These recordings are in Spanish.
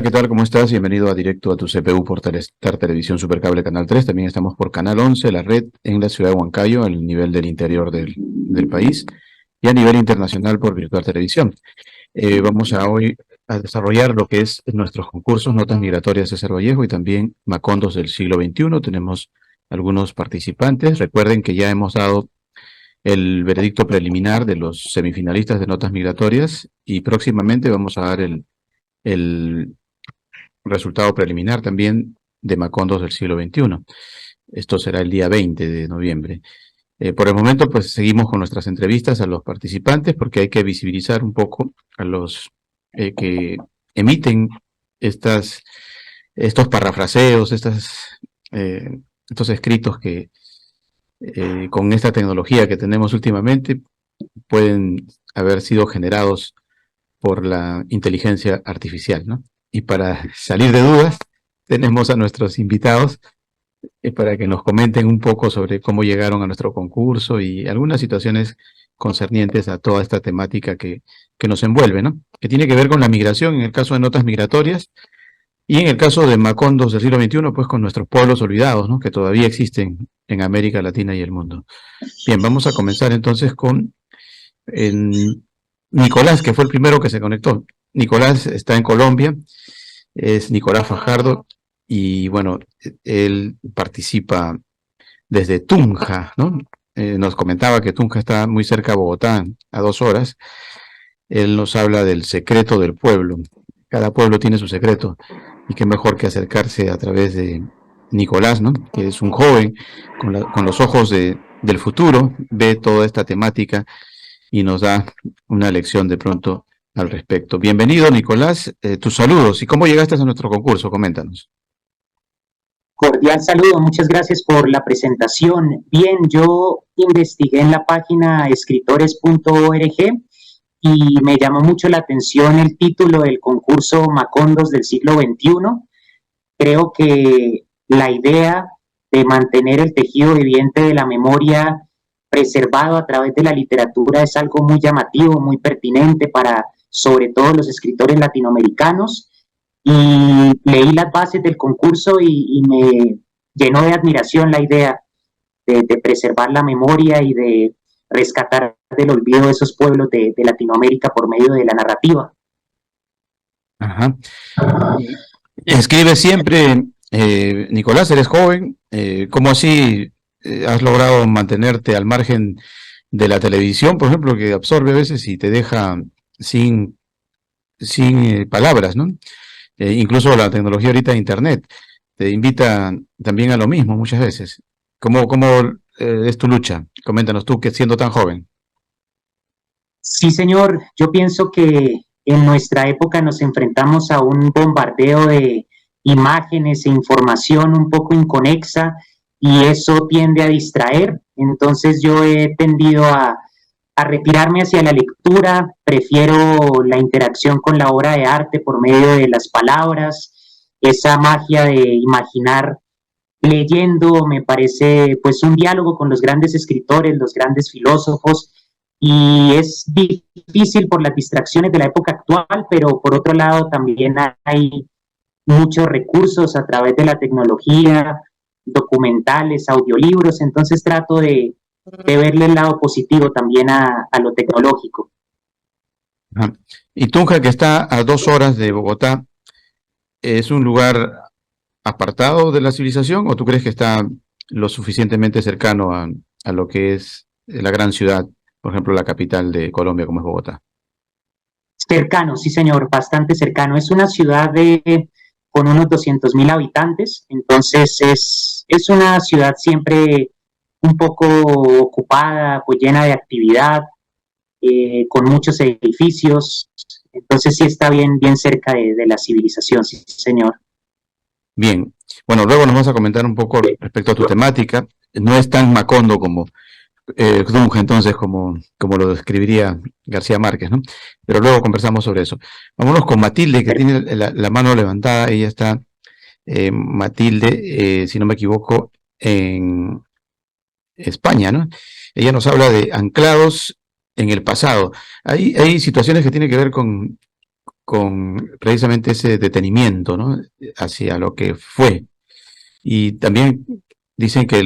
¿qué tal? ¿Cómo estás? Bienvenido a Directo a tu CPU por Telestar Televisión Supercable Canal 3. También estamos por Canal 11, la red en la ciudad de Huancayo, al nivel del interior del país, y a nivel internacional por Virtual Televisión. Vamos a hoy a desarrollar lo que es nuestros concursos, Notas Migratorias de César Vallejo y también Macondos del siglo XXI. Tenemos algunos participantes. Recuerden que ya hemos dado el veredicto preliminar de los semifinalistas de Notas Migratorias y próximamente vamos a dar el resultado preliminar también de Macondos del siglo XXI. Esto será el día 20 de noviembre. Por el momento, pues seguimos con nuestras entrevistas a los participantes porque hay que visibilizar un poco a los que emiten estos parafraseos, estos escritos que con esta tecnología que tenemos últimamente pueden haber sido generados por la inteligencia artificial, ¿no? Y para salir de dudas, tenemos a nuestros invitados para que nos comenten un poco sobre cómo llegaron a nuestro concurso y algunas situaciones concernientes a toda esta temática que nos envuelve, ¿no? Que tiene que ver con la migración, en el caso de Notas Migratorias, y en el caso de Macondos del siglo XXI, pues con nuestros pueblos olvidados, ¿no? Que todavía existen en América Latina y el mundo. Bien, vamos a comenzar entonces con Nicolás, que fue el primero que se conectó. Nicolás está en Colombia, es Nicolás Fajardo, y bueno, él participa desde Tunja, ¿no? Nos comentaba que Tunja está muy cerca de Bogotá, a 2 horas. Él nos habla del secreto del pueblo. Cada pueblo tiene su secreto, y qué mejor que acercarse a través de Nicolás, ¿no? Que es un joven con los ojos del futuro, ve toda esta temática y nos da una lección de pronto al respecto. Bienvenido, Nicolás. Tus saludos. ¿Y cómo llegaste a nuestro concurso? Coméntanos. Cordial saludo, muchas gracias por la presentación. Bien, yo investigué en la página escritores.org y me llamó mucho la atención el título del concurso Macondos del siglo XXI. Creo que la idea de mantener el tejido viviente de la memoria preservado a través de la literatura es algo muy llamativo, muy pertinente para sobre todo los escritores latinoamericanos, y leí las bases del concurso y me llenó de admiración la idea de preservar la memoria y de rescatar del olvido de esos pueblos de Latinoamérica por medio de la narrativa. Ajá. Escribe siempre, Nicolás, eres joven. ¿Cómo así has logrado mantenerte al margen de la televisión, por ejemplo, que absorbe a veces y te deja sin palabras, ¿no? Incluso la tecnología ahorita de Internet te invita también a lo mismo muchas veces. ¿Cómo es tu lucha? Coméntanos tú, que siendo tan joven. Sí, señor, yo pienso que en nuestra época nos enfrentamos a un bombardeo de imágenes e información un poco inconexa y eso tiende a distraer. Entonces yo he tendido a retirarme hacia la lectura, prefiero la interacción con la obra de arte por medio de las palabras, esa magia de imaginar leyendo me parece pues un diálogo con los grandes escritores, los grandes filósofos, y es difícil por las distracciones de la época actual, pero por otro lado también hay muchos recursos a través de la tecnología, documentales, audiolibros, entonces trato de verle el lado positivo también a lo tecnológico. Ajá. Y Tunja, que está a 2 horas de Bogotá, ¿es un lugar apartado de la civilización o tú crees que está lo suficientemente cercano a lo que es la gran ciudad, por ejemplo, la capital de Colombia, como es Bogotá? Cercano, sí señor, bastante cercano. Es una ciudad con unos 200.000 habitantes, entonces es una ciudad siempre un poco ocupada, pues llena de actividad, con muchos edificios, entonces sí está bien cerca de la civilización, sí señor. Bien, bueno, luego nos vas a comentar un poco respecto a tu temática. No es tan macondo como Tunja, entonces, como lo describiría García Márquez, ¿no? Pero luego conversamos sobre eso. Vámonos con Matilde, que tiene la mano levantada. Ella está, Matilde, si no me equivoco, en España, ¿no? Ella nos habla de anclados en el pasado. Hay situaciones que tienen que ver con precisamente ese detenimiento, ¿no? Hacia lo que fue. Y también dicen que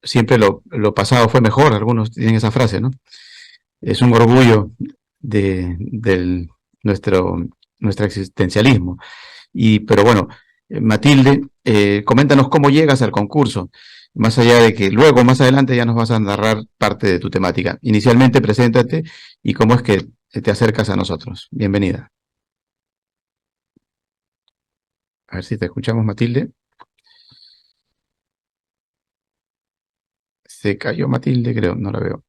siempre lo pasado fue mejor, algunos tienen esa frase, ¿no? Es un orgullo del nuestro existencialismo. Pero bueno, Matilde, coméntanos cómo llegas al concurso, más allá de que luego, más adelante, ya nos vas a narrar parte de tu temática. Inicialmente, preséntate y cómo es que te acercas a nosotros. Bienvenida. A ver si te escuchamos, Matilde. Se cayó Matilde, creo, no la veo.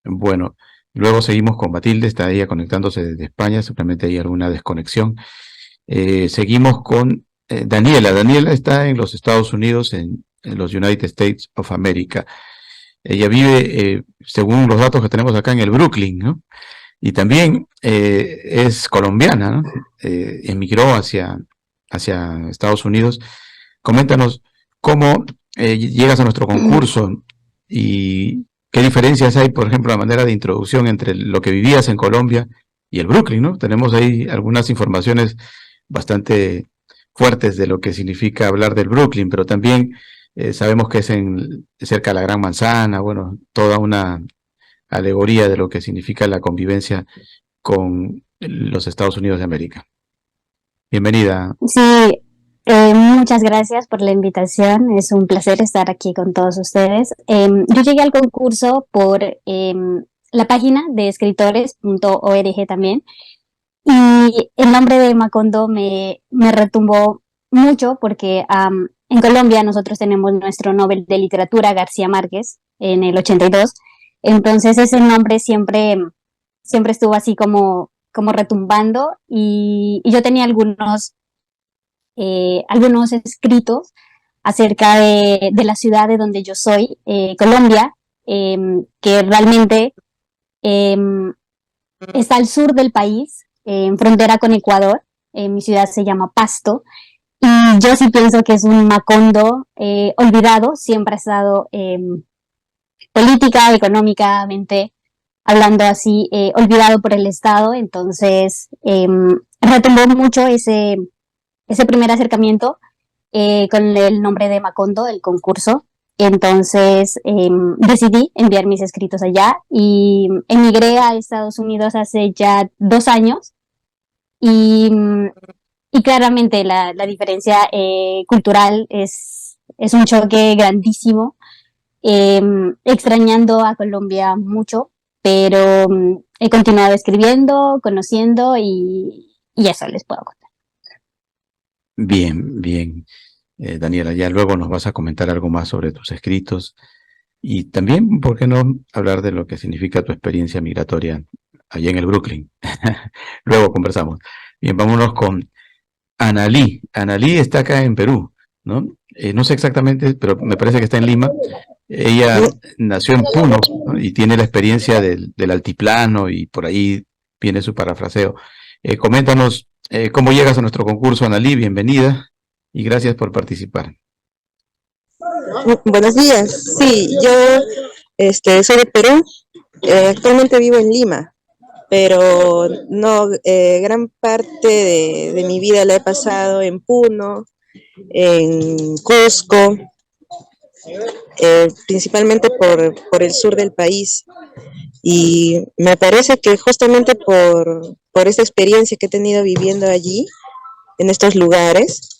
Bueno, luego seguimos con Matilde, está ella conectándose desde España, seguramente hay alguna desconexión. Seguimos con Daniela. Daniela está en los Estados Unidos, en los United States of America. Ella vive, según los datos que tenemos acá, en el Brooklyn, ¿no? Y también es colombiana, ¿no? Emigró hacia Estados Unidos. Coméntanos cómo llegas a nuestro concurso y qué diferencias hay, por ejemplo, la manera de introducción entre lo que vivías en Colombia y el Brooklyn, ¿no? Tenemos ahí algunas informaciones bastante fuertes de lo que significa hablar del Brooklyn, pero también sabemos que es cerca de la Gran Manzana, bueno, toda una alegoría de lo que significa la convivencia con los Estados Unidos de América. Bienvenida. Sí, muchas gracias por la invitación. Es un placer estar aquí con todos ustedes. Yo llegué al concurso por la página de escritores.org también. Y el nombre de Macondo me retumbó mucho porque en Colombia nosotros tenemos nuestro Nobel de Literatura, García Márquez, en el 82. Entonces ese nombre siempre estuvo así como retumbando y yo tenía algunos escritos acerca de la ciudad de donde yo soy, Colombia, que realmente está al sur del país, en frontera con Ecuador. Mi ciudad se llama Pasto y yo sí pienso que es un Macondo olvidado, siempre ha estado política, económicamente hablando así, olvidado por el Estado. Entonces retumbó mucho ese primer acercamiento con el nombre de Macondo, el concurso. Entonces decidí enviar mis escritos allá y emigré a Estados Unidos hace ya 2 años y claramente la diferencia cultural es un choque grandísimo, extrañando a Colombia mucho, pero he continuado escribiendo, conociendo y eso les puedo contar. Bien, bien. Daniela, ya luego nos vas a comentar algo más sobre tus escritos y también, ¿por qué no hablar de lo que significa tu experiencia migratoria allá en el Brooklyn? Luego conversamos. Bien, vámonos con Analí. Analí está acá en Perú, ¿no? No sé exactamente, pero me parece que está en Lima. Ella nació en Puno, ¿no? Y tiene la experiencia del altiplano y por ahí viene su parafraseo. Coméntanos cómo llegas a nuestro concurso, Analí. Bienvenida y gracias por participar. Buenos días. Sí, yo soy de Perú. Actualmente vivo en Lima, pero no, gran parte de mi vida la he pasado en Puno, en Cusco, principalmente por el sur del país. Y me parece que justamente por esa experiencia que he tenido viviendo allí, en estos lugares,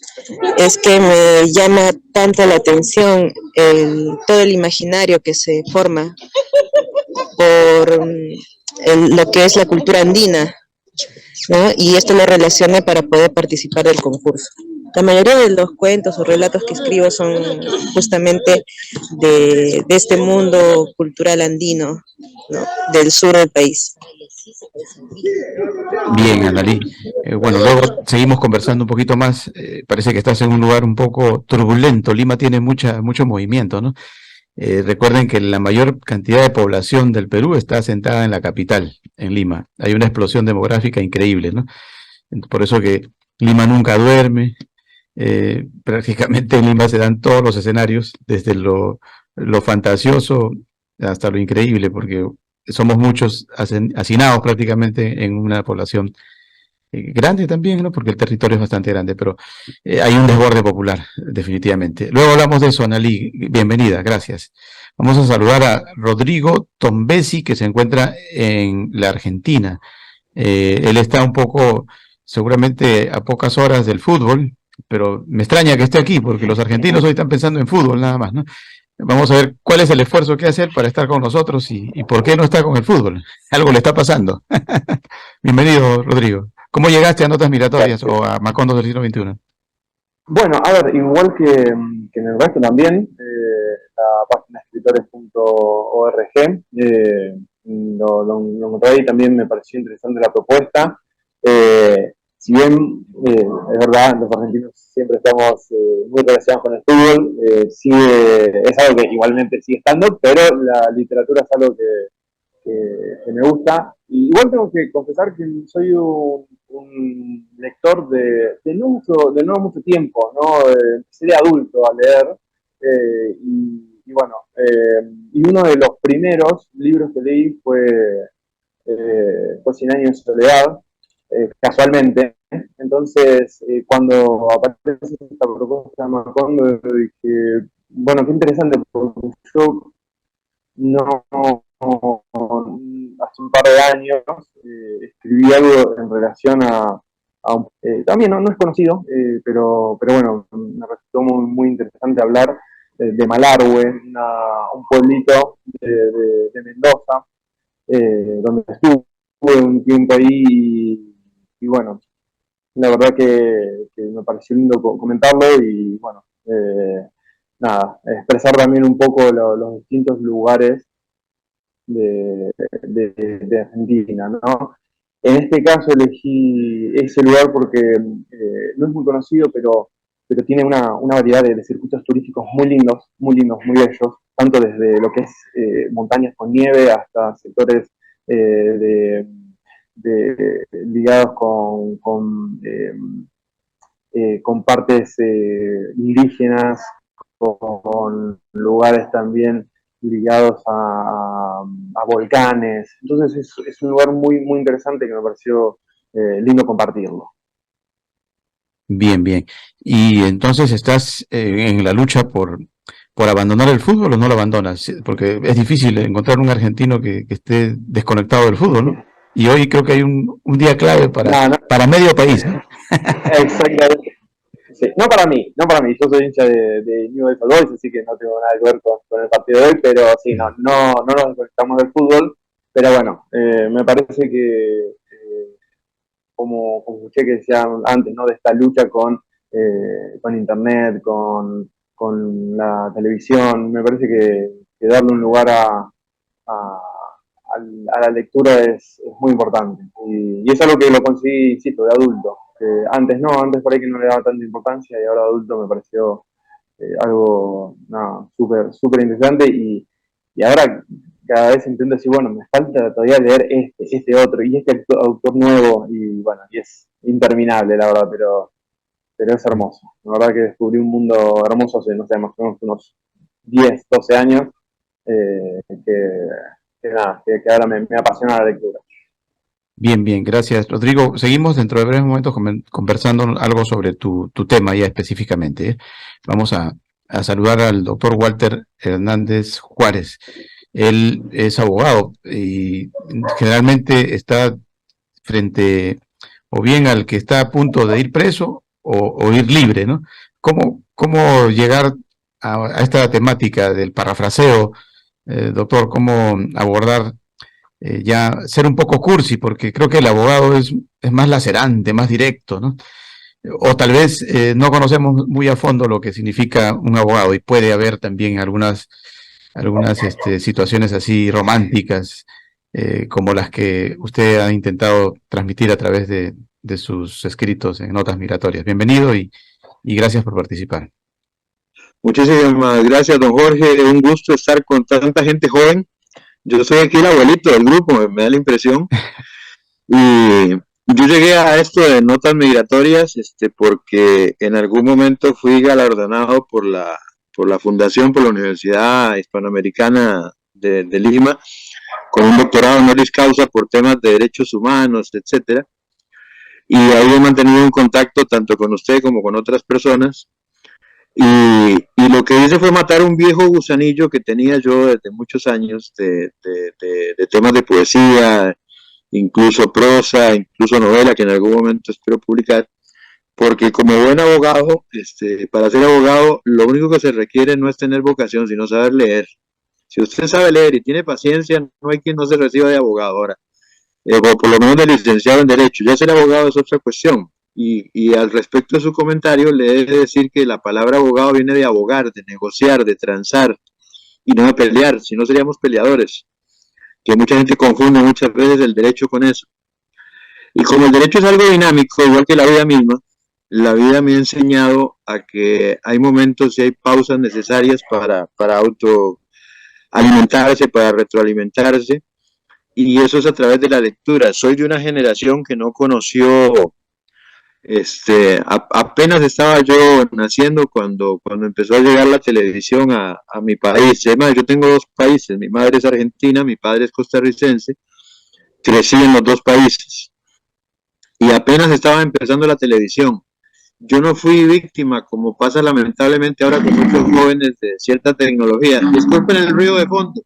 es que me llama tanto la atención todo el imaginario que se forma por lo que es la cultura andina, ¿no? Y esto lo relaciona para poder participar del concurso. La mayoría de los cuentos o relatos que escribo son justamente de este mundo cultural andino, ¿no? Del sur del país. Bien, Analí. Bueno, luego seguimos conversando un poquito más. Parece que estás en un lugar un poco turbulento. Lima tiene mucho movimiento, ¿no? Recuerden que la mayor cantidad de población del Perú está asentada en la capital, en Lima. Hay una explosión demográfica increíble, ¿no? Por eso que Lima nunca duerme. Prácticamente en Lima se dan todos los escenarios, desde lo fantasioso hasta lo increíble, porque somos muchos hacinados prácticamente en una población grande también, ¿no? Porque el territorio es bastante grande, pero hay un desborde popular, definitivamente. Luego hablamos de eso, Analí. Bienvenida, gracias. Vamos a saludar a Rodrigo Tombesi, que se encuentra en la Argentina. Él está un poco, seguramente a pocas horas del fútbol, pero me extraña que esté aquí, porque los argentinos hoy están pensando en fútbol nada más, ¿no? Vamos a ver cuál es el esfuerzo que hace él para estar con nosotros y por qué no está con el fútbol. Algo le está pasando. Bienvenido, Rodrigo. ¿Cómo llegaste a Notas Migratorias o a Macondo del siglo XXI? Bueno, a ver, igual que en el resto también, la página escritores.org, lo encontré ahí, también me pareció interesante la propuesta. Si bien es verdad, los argentinos siempre estamos muy relacionados con el fútbol, es algo que igualmente sigue estando, pero la literatura es algo que me gusta. Y igual tengo que confesar que soy un lector de no mucho tiempo, ¿no? Empecé de adulto a leer, y bueno, y uno de los primeros libros que leí fue 100 años de soledad, casualmente. Entonces, cuando aparece esta propuesta de Macondo, dije, bueno, qué interesante, porque yo no, hace un par de años escribí algo en relación a también no es conocido, pero bueno, me resultó muy interesante hablar de Malargüe, un pueblito de Mendoza, donde estuve un tiempo ahí y bueno, la verdad que me pareció lindo comentarlo y bueno, nada, expresar también un poco los distintos lugares de Argentina, ¿no? En este caso elegí ese lugar porque no es muy conocido, pero tiene una variedad de circuitos turísticos muy lindos, muy bellos, tanto desde lo que es montañas con nieve hasta sectores ligados con partes indígenas, con lugares también ligados a volcanes. Entonces es un lugar muy interesante que me pareció lindo compartirlo. Bien, bien. Y entonces estás en la lucha por abandonar el fútbol o no lo abandonas, porque es difícil encontrar un argentino que esté desconectado del fútbol, ¿no? Y hoy creo que hay un día clave para medio país, ¿no? Exactamente. Sí. No para mí, yo soy hincha de Newell's Old Boys, así que no tengo nada que ver con el partido de hoy, pero sí, no nos desconectamos del fútbol, pero bueno, me parece que como escuché que decía antes, ¿no? De esta lucha con internet, con la televisión, me parece que darle un lugar a la lectura es muy importante. Y es algo que lo conseguí, insisto, de adulto. Antes por ahí que no le daba tanta importancia y ahora de adulto me pareció algo súper interesante y ahora cada vez intento decir, bueno, me falta todavía leer este otro y este autor nuevo y bueno, y es interminable la verdad, pero es hermoso. La verdad que descubrí un mundo hermoso hace, no sé, más o menos unos 10, 12 años, que ahora me apasiona la lectura. Bien, bien, gracias, Rodrigo. Seguimos dentro de breves momentos conversando algo sobre tu tema ya específicamente, ¿eh? Vamos a saludar al doctor Walter Hernández Juárez. Él es abogado y generalmente está frente o bien al que está a punto de ir preso o ir libre, ¿no? ¿Cómo llegar a esta temática del parafraseo, doctor? ¿Cómo abordar ya ser un poco cursi? Porque creo que el abogado es más lacerante, más directo, ¿no? O tal vez no conocemos muy a fondo lo que significa un abogado y puede haber también algunas situaciones así románticas como las que usted ha intentado transmitir a través de sus escritos en Notas Migratorias. Bienvenido y gracias por participar. Muchísimas gracias, don Jorge. Un gusto estar con tanta gente joven. Yo soy aquí el abuelito del grupo, me da la impresión. Y yo llegué a esto de Notas Migratorias porque en algún momento fui galardonado por la Fundación, por la Universidad Hispanoamericana de Lima, con un doctorado honoris causa por temas de derechos humanos, etcétera. Y ahí he mantenido un contacto tanto con usted como con otras personas. Y lo que hice fue matar un viejo gusanillo que tenía yo desde muchos años de temas de poesía, incluso prosa, incluso novela, que en algún momento espero publicar, porque como buen abogado, para ser abogado, lo único que se requiere no es tener vocación, sino saber leer. Si usted sabe leer y tiene paciencia, no hay quien no se reciba de abogado ahora, o por lo menos de licenciado en Derecho. Ya ser abogado es otra cuestión. Y al respecto de su comentario, le he de decir que la palabra abogado viene de abogar, de negociar, de transar, y no de pelear, si no seríamos peleadores, que mucha gente confunde muchas veces el derecho con eso. Y como el derecho es algo dinámico, igual que la vida misma, la vida me ha enseñado a que hay momentos y hay pausas necesarias para autoalimentarse, para retroalimentarse, y eso es a través de la lectura. Soy de una generación que no conoció, apenas estaba yo naciendo cuando empezó a llegar la televisión a mi país. Además, yo tengo dos países, mi madre es argentina, mi padre es costarricense, crecí en los dos países y apenas estaba empezando la televisión. Yo no fui víctima, como pasa lamentablemente ahora con muchos jóvenes, de cierta tecnología. Disculpen el ruido de fondo.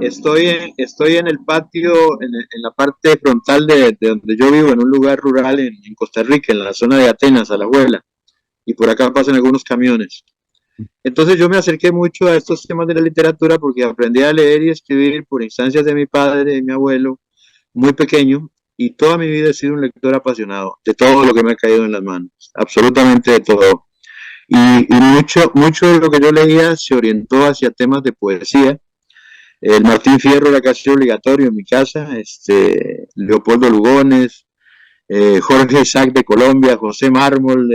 Estoy en el patio, en la parte frontal de donde yo vivo, en un lugar rural en Costa Rica, en la zona de Atenas, Alajuela, y por acá pasan algunos camiones. Entonces yo me acerqué mucho a estos temas de la literatura porque aprendí a leer y escribir por instancias de mi padre y mi abuelo, muy pequeño, y toda mi vida he sido un lector apasionado de todo lo que me ha caído en las manos, absolutamente de todo. Y mucho de lo que yo leía se orientó hacia temas de poesía. El Martín Fierro era casi obligatorio en mi casa, Leopoldo Lugones, Jorge Isaac de Colombia, José Mármol,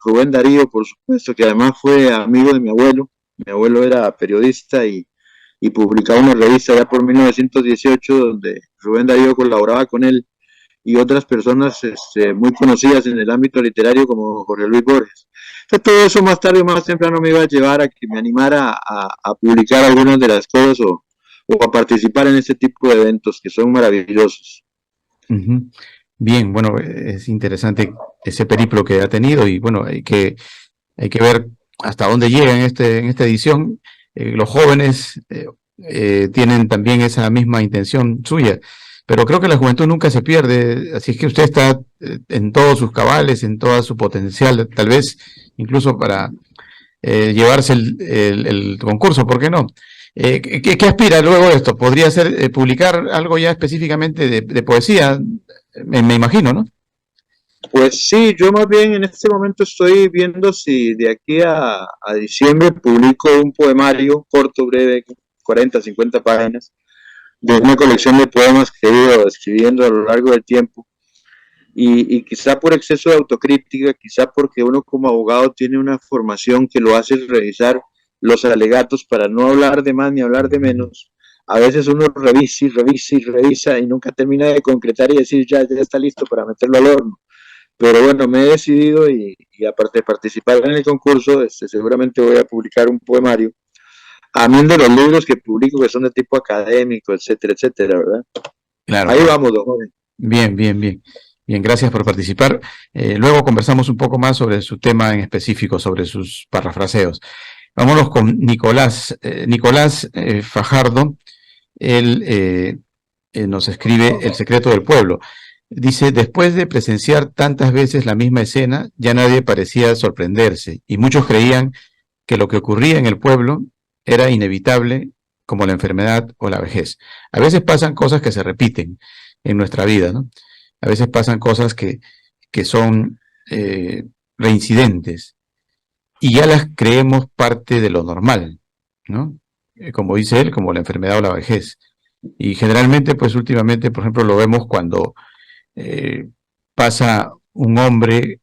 Rubén Darío, por supuesto, que además fue amigo de mi abuelo. Mi abuelo era periodista y publicaba una revista ya por 1918 donde Rubén Darío colaboraba con él y otras personas muy conocidas en el ámbito literario como Jorge Luis Borges. Entonces, todo eso más tarde o más temprano me iba a llevar a que me animara a publicar algunas de las cosas o a participar en este tipo de eventos que son maravillosos. Uh-huh. Bien, bueno, es interesante ese periplo que ha tenido y bueno, hay que ver hasta dónde llega en esta edición. Los jóvenes tienen también esa misma intención suya, pero creo que la juventud nunca se pierde, así es que usted está en todos sus cabales, en todo su potencial, tal vez incluso para llevarse el concurso, ¿por qué no? ¿Qué aspira luego de esto? ¿Podría ser publicar algo ya específicamente de poesía? Me imagino, ¿no? Pues sí, yo más bien en este momento estoy viendo si de aquí a diciembre publico un poemario corto, breve, 40, 50 páginas, de una colección de poemas que he ido escribiendo a lo largo del tiempo. Y quizá por exceso de autocrítica, quizá porque uno como abogado tiene una formación que lo hace revisar los alegatos para no hablar de más ni hablar de menos. A veces uno revisa y revisa y revisa y nunca termina de concretar y decir ya está listo para meterlo al horno. Pero bueno, me he decidido y aparte de participar en el concurso, seguramente voy a publicar un poemario. A mí de los libros que publico que son de tipo académico, etcétera, etcétera, ¿verdad? Claro. Ahí vamos, don joven. Bien, bien, bien. Bien, gracias por participar. Luego conversamos un poco más sobre su tema en específico, sobre sus parafraseos. Vámonos con Nicolás. Nicolás Fajardo, él nos escribe El secreto del pueblo. Dice, después de presenciar tantas veces la misma escena, ya nadie parecía sorprenderse y muchos creían que lo que ocurría en el pueblo era inevitable, como la enfermedad o la vejez. A veces pasan cosas que se repiten en nuestra vida, ¿no? A veces pasan cosas que son reincidentes y ya las creemos parte de lo normal, ¿no? Como dice él, como la enfermedad o la vejez. Y generalmente, pues últimamente, por ejemplo, lo vemos cuando pasa un hombre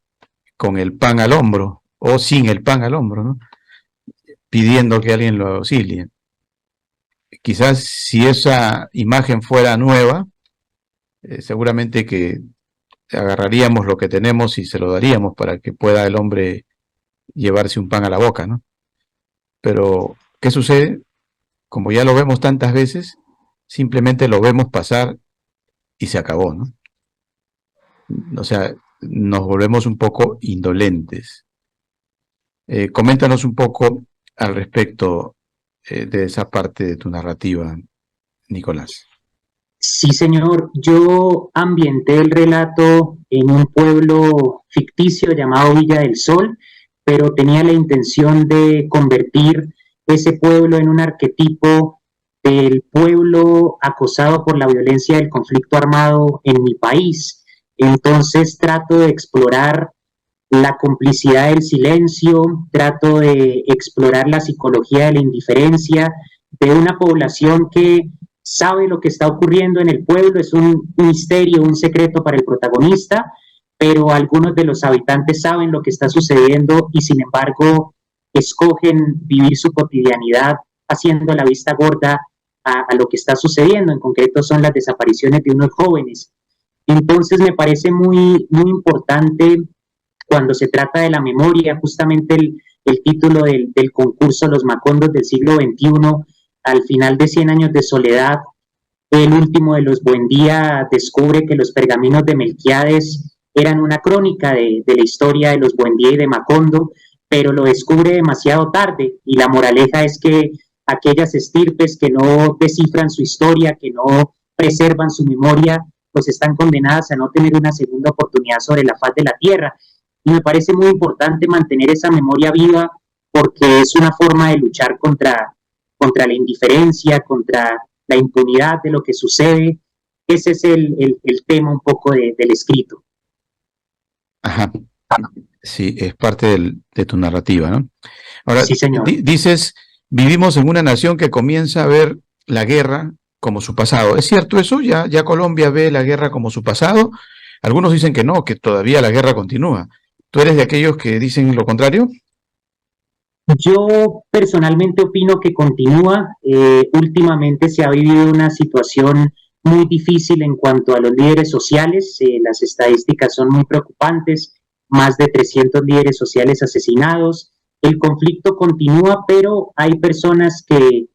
con el pan al hombro o sin el pan al hombro, ¿no? Pidiendo que alguien lo auxilie. Quizás si esa imagen fuera nueva, seguramente que agarraríamos lo que tenemos y se lo daríamos para que pueda el hombre llevarse un pan a la boca, ¿no? Pero, ¿qué sucede? como ya lo vemos tantas veces, simplemente lo vemos pasar y se acabó, ¿no? O sea, nos volvemos un poco indolentes. Coméntanos un poco al respecto de esa parte de tu narrativa, Nicolás. Sí, señor. Yo ambienté el relato en un pueblo ficticio llamado Villa del Sol, pero tenía la intención de convertir ese pueblo en un arquetipo del pueblo acosado por la violencia del conflicto armado en mi país. Entonces trato de explorar la complicidad del silencio, trato de explorar la psicología de la indiferencia de una población que sabe lo que está ocurriendo en el pueblo, es un misterio, un secreto para el protagonista, pero algunos de los habitantes saben lo que está sucediendo y sin embargo escogen vivir su cotidianidad haciendo la vista gorda a lo que está sucediendo. En concreto son las desapariciones de unos jóvenes. Entonces me parece muy importante cuando se trata de la memoria, justamente el título del concurso Los Macondos del siglo XXI, al final de 100 años de soledad, el último de los Buendía descubre que los pergaminos de Melquíades eran una crónica de la historia de los Buendía y de Macondo, pero lo descubre demasiado tarde y la moraleja es que aquellas estirpes que no descifran su historia, que no preservan su memoria, pues están condenadas a no tener una segunda oportunidad sobre la faz de la tierra. Y me parece muy importante mantener esa memoria viva porque es una forma de luchar contra la indiferencia, contra la impunidad de lo que sucede. Ese es el tema un poco del escrito. Ajá. Sí, es parte de tu narrativa, ¿no? Ahora, sí, señor. Dices, vivimos en una nación que comienza a ver la guerra como su pasado. ¿Es cierto eso? ¿Ya Colombia ve la guerra como su pasado? Algunos dicen que no, que todavía la guerra continúa. ¿Tú eres de aquellos que dicen lo contrario? Yo personalmente opino que continúa. Últimamente se ha vivido una situación muy difícil en cuanto a los líderes sociales. Las estadísticas son muy preocupantes. Más de 300 líderes sociales asesinados. El conflicto continúa, pero hay personas que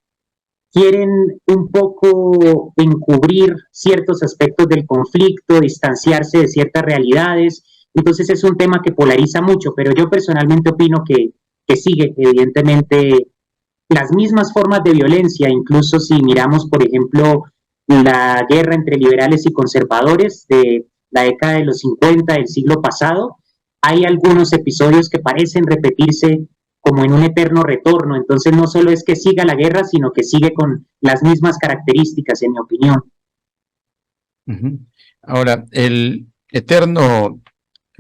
quieren un poco encubrir ciertos aspectos del conflicto, distanciarse de ciertas realidades. Entonces es un tema que polariza mucho, pero yo personalmente opino que sigue, evidentemente, las mismas formas de violencia, incluso si miramos, por ejemplo, la guerra entre liberales y conservadores de la década de los 50 del siglo pasado, hay algunos episodios que parecen repetirse como en un eterno retorno. Entonces no solo es que siga la guerra, sino que sigue con las mismas características, en mi opinión. Ahora, el eterno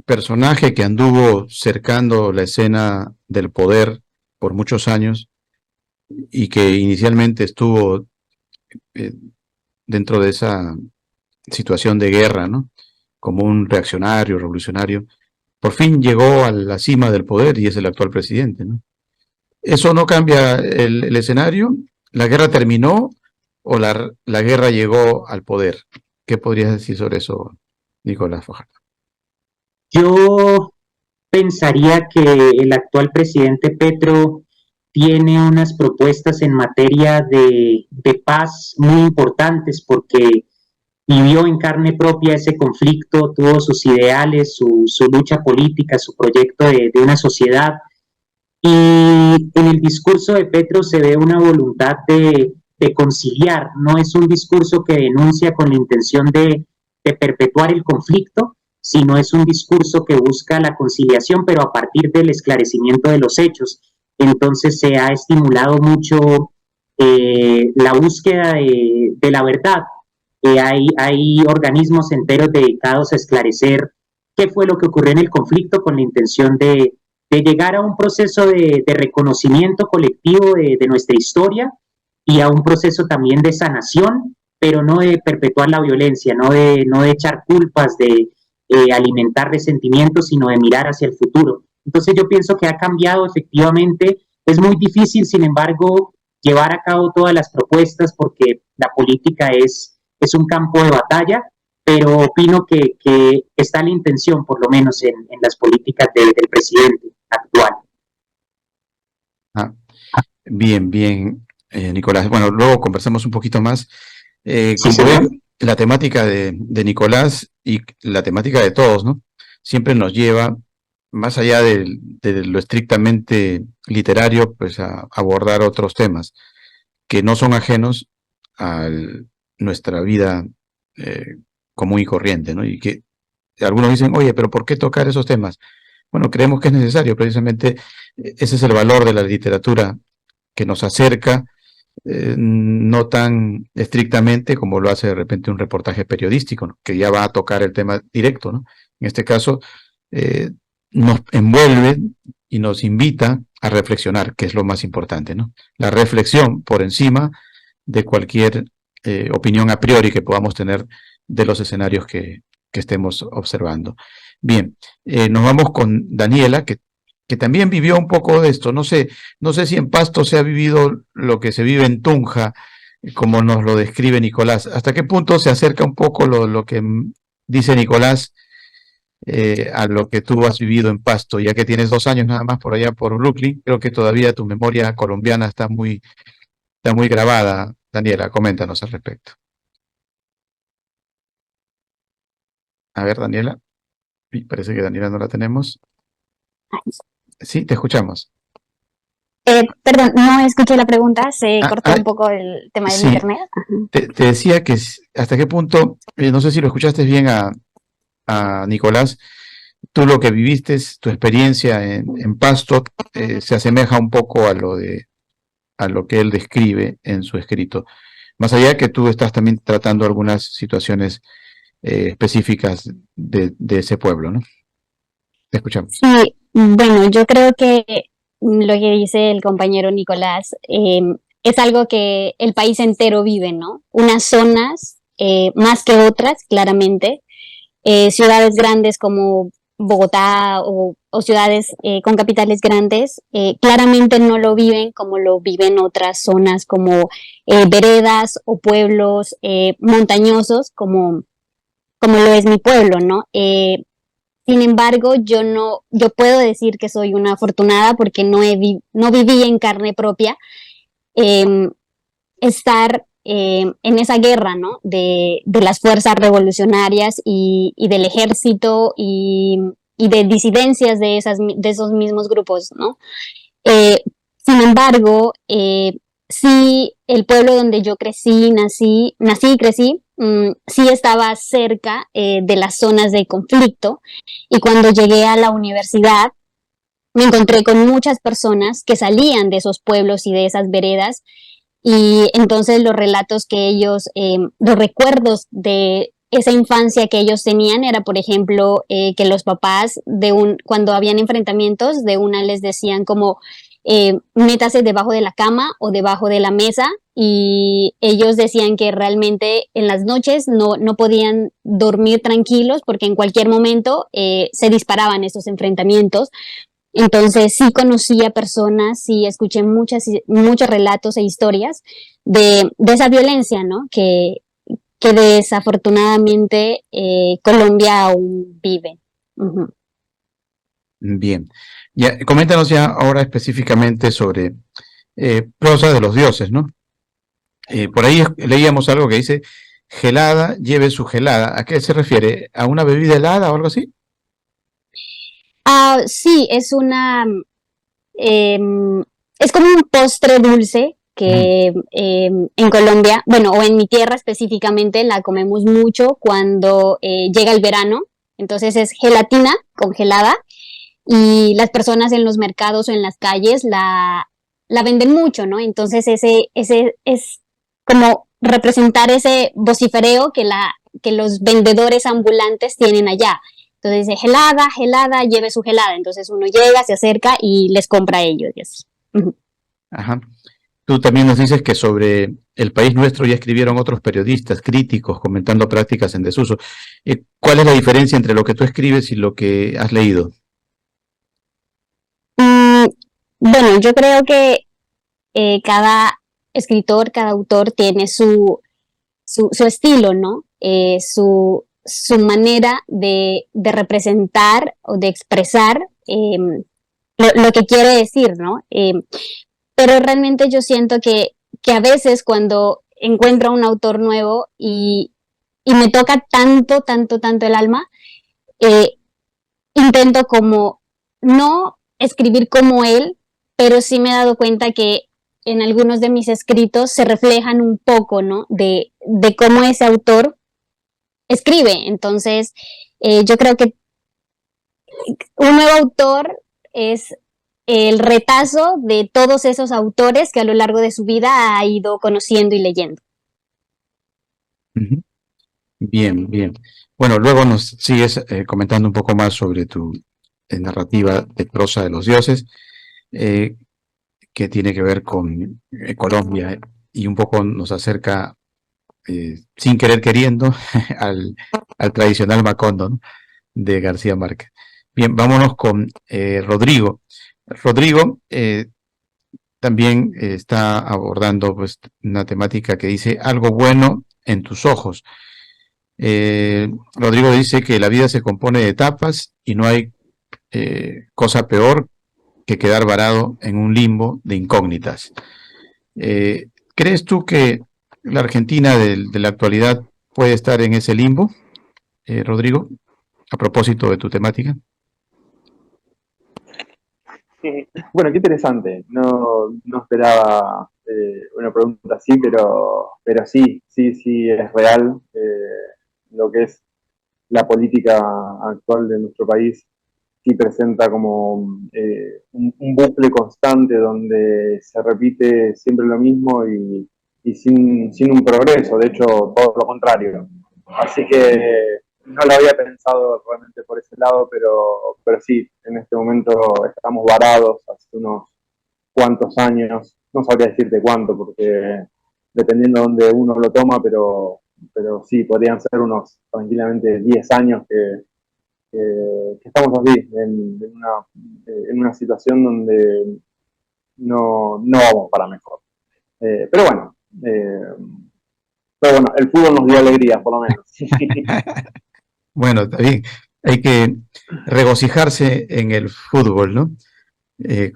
personaje que anduvo cercando la escena del poder por muchos años y que inicialmente estuvo dentro de esa situación de guerra, ¿no? Como un reaccionario, revolucionario, por fin llegó a la cima del poder y es el actual presidente, ¿no? ¿Eso no cambia el escenario? ¿La guerra terminó o la guerra llegó al poder? ¿Qué podrías decir sobre eso, Nicolás Fajardo? Yo pensaría que el actual presidente Petro tiene unas propuestas en materia de paz muy importantes porque vivió en carne propia ese conflicto, tuvo sus ideales, su lucha política, su proyecto de una sociedad. Y en el discurso de Petro se ve una voluntad de conciliar, no es un discurso que denuncia con la intención de perpetuar el conflicto, sino es un discurso que busca la conciliación, pero a partir del esclarecimiento de los hechos. Entonces se ha estimulado mucho la búsqueda de la verdad. Hay organismos enteros dedicados a esclarecer qué fue lo que ocurrió en el conflicto con la intención de llegar a un proceso de reconocimiento colectivo de nuestra historia y a un proceso también de sanación, pero no de perpetuar la violencia, no de echar culpas, de alimentar resentimientos, sino de mirar hacia el futuro. Entonces yo pienso que ha cambiado efectivamente. Es muy difícil, sin embargo, llevar a cabo todas las propuestas porque la política es un campo de batalla, pero opino que está la intención, por lo menos en las políticas del presidente actual. Bien, bien. Nicolás. Bueno, luego conversamos un poquito más. Sí, Como señor. ven, la temática de Nicolás y la temática de todos, ¿no? Siempre nos lleva, más allá de lo estrictamente literario, pues a abordar otros temas que no son ajenos a nuestra vida eh, común y corriente, ¿no? Y que algunos dicen, oye, pero ¿por qué tocar esos temas? Bueno, creemos que es necesario, precisamente ese es el valor de la literatura que nos acerca, no tan estrictamente como lo hace de repente un reportaje periodístico, ¿no? Que ya va a tocar el tema directo, ¿no? En este caso, eh, nos envuelve y nos invita a reflexionar, que es lo más importante, ¿no? La reflexión por encima de cualquier opinión a priori que podamos tener de los escenarios que estemos observando. Bien, nos vamos con Daniela, que también vivió un poco de esto. No sé si en Pasto se ha vivido lo que se vive en Tunja, como nos lo describe Nicolás. ¿Hasta qué punto se acerca un poco lo que dice Nicolás a lo que tú has vivido en Pasto? Ya que tienes 2 años nada más por allá por Brooklyn, creo que todavía tu memoria colombiana está muy grabada. Daniela, coméntanos al respecto. A ver, Daniela. Parece que Daniela no la tenemos. Sí, te escuchamos. Perdón, no escuché la pregunta, se Ah, cortó un poco el tema del sí, internet. te decía que hasta qué punto, no sé si lo escuchaste bien a Nicolás, tú lo que viviste, tu experiencia en Pasto, se asemeja un poco a lo que él describe en su escrito. Más allá que tú estás también tratando algunas situaciones específicas de ese pueblo, ¿no? Te escuchamos. Sí, bueno, yo creo que lo que dice el compañero Nicolás es algo que el país entero vive, ¿no? Unas zonas más que otras, claramente. Ciudades grandes como Bogotá o ciudades con capitales grandes claramente no lo viven como lo viven otras zonas como veredas o pueblos montañosos como lo es mi pueblo, ¿no? Sin embargo, yo puedo decir que soy una afortunada porque no viví en carne propia eh, estar en esa guerra, ¿no? De las fuerzas revolucionarias y del ejército y de disidencias de esos mismos grupos, ¿no? Eh, Sin embargo, sí, el pueblo donde yo nací y crecí, sí estaba cerca de las zonas de conflicto y cuando llegué a la universidad me encontré con muchas personas que salían de esos pueblos y de esas veredas y entonces los relatos que ellos, los recuerdos de esa infancia que ellos tenían era, por ejemplo, que los papás cuando habían enfrentamientos, de una les decían como métase debajo de la cama o debajo de la mesa y ellos decían que realmente en las noches no podían dormir tranquilos porque en cualquier momento se disparaban estos enfrentamientos. Entonces sí conocí a personas, sí escuché muchos relatos e historias de esa violencia, ¿no? Que desafortunadamente Colombia aún vive. Uh-huh. Bien. Ya, coméntanos ya ahora específicamente sobre prosa de los dioses, ¿no? Por ahí leíamos algo que dice, gelada, lleve su gelada. ¿A qué se refiere? ¿A una bebida helada o algo así? Sí, es como un postre dulce que en Colombia, bueno, o en mi tierra específicamente, la comemos mucho cuando llega el verano. Entonces es gelatina congelada y las personas en los mercados o en las calles la venden mucho, ¿no? Entonces ese es como representar ese vocifereo que los vendedores ambulantes tienen allá. Entonces dice, gelada, gelada, lleve su gelada. Entonces uno llega, se acerca y les compra a ellos. Y así. Uh-huh. Ajá. Tú también nos dices que sobre el país nuestro ya escribieron otros periodistas, críticos, comentando prácticas en desuso. ¿Cuál es la diferencia entre lo que tú escribes y lo que has leído? Bueno, yo creo que cada escritor, cada autor tiene su estilo, ¿no? Su manera de representar o de expresar lo que quiere decir, ¿no? Pero realmente yo siento que que a veces cuando encuentro a un autor nuevo y me toca tanto, tanto, tanto el alma, intento como no escribir como él, pero sí me he dado cuenta que en algunos de mis escritos se reflejan un poco, ¿no? De cómo ese autor escribe. Entonces, yo creo que un nuevo autor es el retazo de todos esos autores que a lo largo de su vida ha ido conociendo y leyendo. Ujú. Bien, bien. Bueno, luego nos sigues comentando un poco más sobre tu narrativa de prosa de los dioses, eh, que tiene que ver con Colombia y un poco nos acerca, sin querer queriendo, al tradicional Macondo, ¿no? De García Márquez. Bien, vámonos con Rodrigo. Rodrigo también está abordando pues, una temática que dice algo bueno en tus ojos. Rodrigo dice que la vida se compone de etapas y no hay cosa peor que quedar varado en un limbo de incógnitas. ¿Crees tú que la Argentina de la actualidad puede estar en ese limbo, Rodrigo, a propósito de tu temática? Bueno, qué interesante. No esperaba una pregunta así, pero sí es real. Lo que es la política actual de nuestro país sí presenta como un bucle constante donde se repite siempre lo mismo y sin un progreso, de hecho, todo lo contrario. Así que no lo había pensado realmente por ese lado, pero sí, en este momento estamos varados hace unos cuantos años, no sabría decirte cuánto, porque dependiendo de dónde uno lo toma, pero sí, podrían ser unos tranquilamente 10 años que estamos así, en una situación donde no vamos para mejor. Pero bueno, el fútbol nos dio alegría, por lo menos. Bueno, está bien. Hay que regocijarse en el fútbol, ¿no?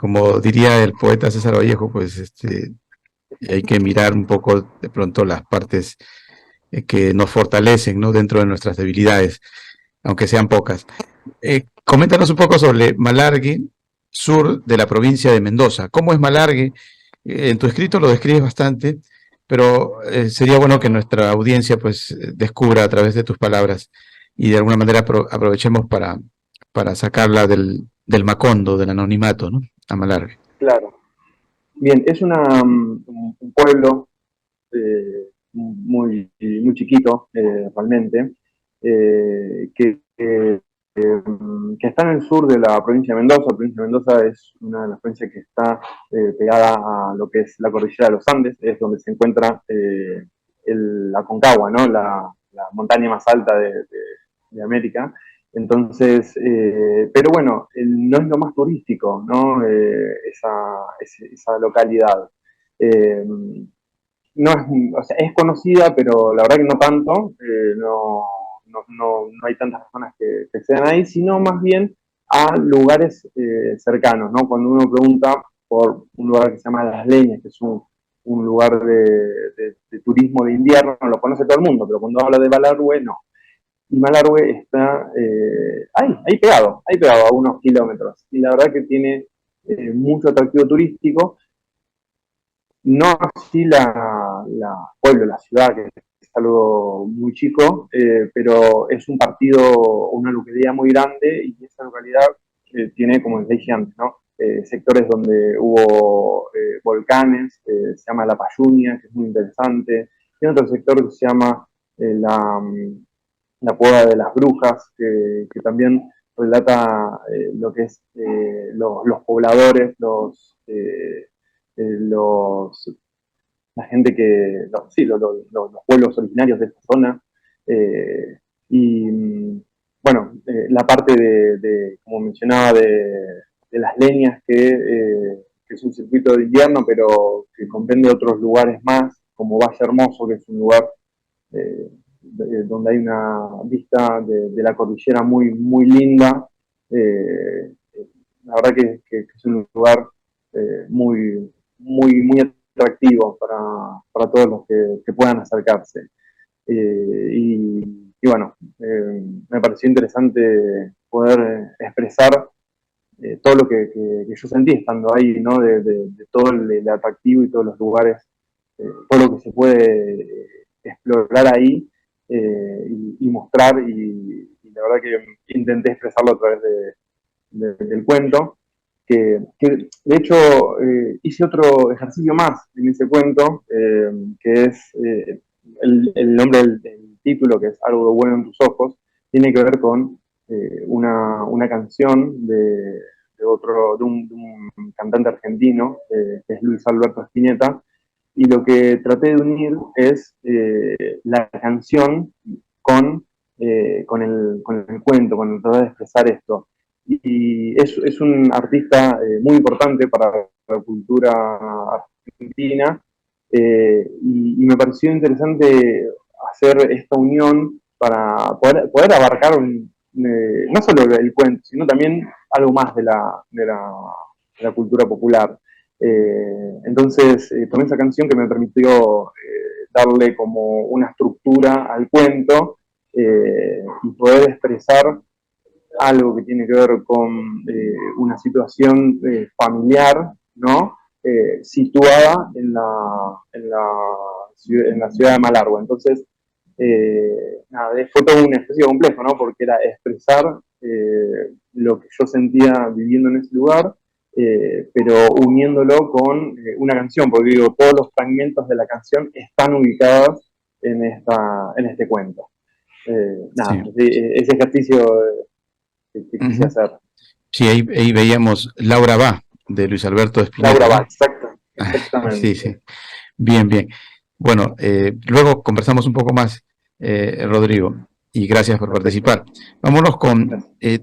Como diría el poeta César Vallejo, pues hay que mirar un poco de pronto las partes que nos fortalecen, ¿no? Dentro de nuestras debilidades, aunque sean pocas. Coméntanos un poco sobre Malargüe, sur de la provincia de Mendoza. ¿Cómo es Malargüe? En tu escrito lo describes bastante, pero sería bueno que nuestra audiencia pues descubra a través de tus palabras y de alguna manera aprovechemos para sacarla del Macondo, del anonimato, ¿no? A Malargüe. Claro. Bien, es un pueblo muy chiquito, realmente, que está en el sur de la provincia de Mendoza. La provincia de Mendoza es una de las provincias que está pegada a lo que es la cordillera de los Andes, es donde se encuentra la Concagua, ¿no? La montaña más alta de América. Entonces, pero bueno, no es lo más turístico, ¿no? Esa localidad. No es, o sea, es conocida, pero la verdad que no tanto, no hay tantas personas que sean ahí, sino más bien a lugares cercanos, ¿no? Cuando uno pregunta por un lugar que se llama Las Leñas, que es un lugar de turismo de invierno, lo conoce todo el mundo, pero cuando habla de Malargüe, no. Y Malargüe está ahí pegado a unos kilómetros, y la verdad que tiene mucho atractivo turístico. No así pueblo, la ciudad, que es algo muy chico, pero es un partido, una localidad muy grande y esa localidad tiene, como les dije antes, ¿no? Sectores donde hubo volcanes, se llama La Payunia, que es muy interesante. Tiene otro sector que se llama la Cueva de las Brujas, que también relata lo que es los pobladores, la gente los pueblos originarios de esta zona. Y bueno, la parte como mencionaba, de las leñas, que es un circuito de invierno, pero que comprende otros lugares más, como Valle Hermoso, que es un lugar donde hay una vista de la cordillera muy linda. La verdad que es un lugar muy atractivo para todos los que puedan acercarse. Y bueno, me pareció interesante poder expresar todo lo que yo sentí estando ahí, ¿no? De todo el atractivo y todos los lugares, todo lo que se puede explorar ahí y mostrar, y la verdad que intenté expresarlo a través del cuento, que de hecho hice otro ejercicio más en ese cuento, que es el nombre del título, que es Algo de bueno en tus ojos, tiene que ver con una canción de un cantante argentino, que es Luis Alberto Spinetta, y lo que traté de unir es la canción con el cuento, con tratar de expresar esto. Y es un artista muy importante para la cultura argentina, y me pareció interesante hacer esta unión para poder abarcar no solo el cuento, sino también algo más de la cultura popular. Entonces tomé esa canción que me permitió darle como una estructura al cuento, y poder expresar algo que tiene que ver con una situación familiar, ¿no? Situada en la ciudad de Malargüe. Entonces, nada, fue todo un ejercicio complejo, ¿no? Porque era expresar lo que yo sentía viviendo en ese lugar, pero uniéndolo con una canción, porque digo, todos los fragmentos de la canción están ubicados en este cuento. Nada, Sí. ese ejercicio que quise hacer. Sí, ahí veíamos Laura Va, de Luis Alberto Spinetta. Laura Va, ¿no? exactamente. Sí. Bien. Bueno, luego conversamos un poco más, Rodrigo, y gracias por participar. Vámonos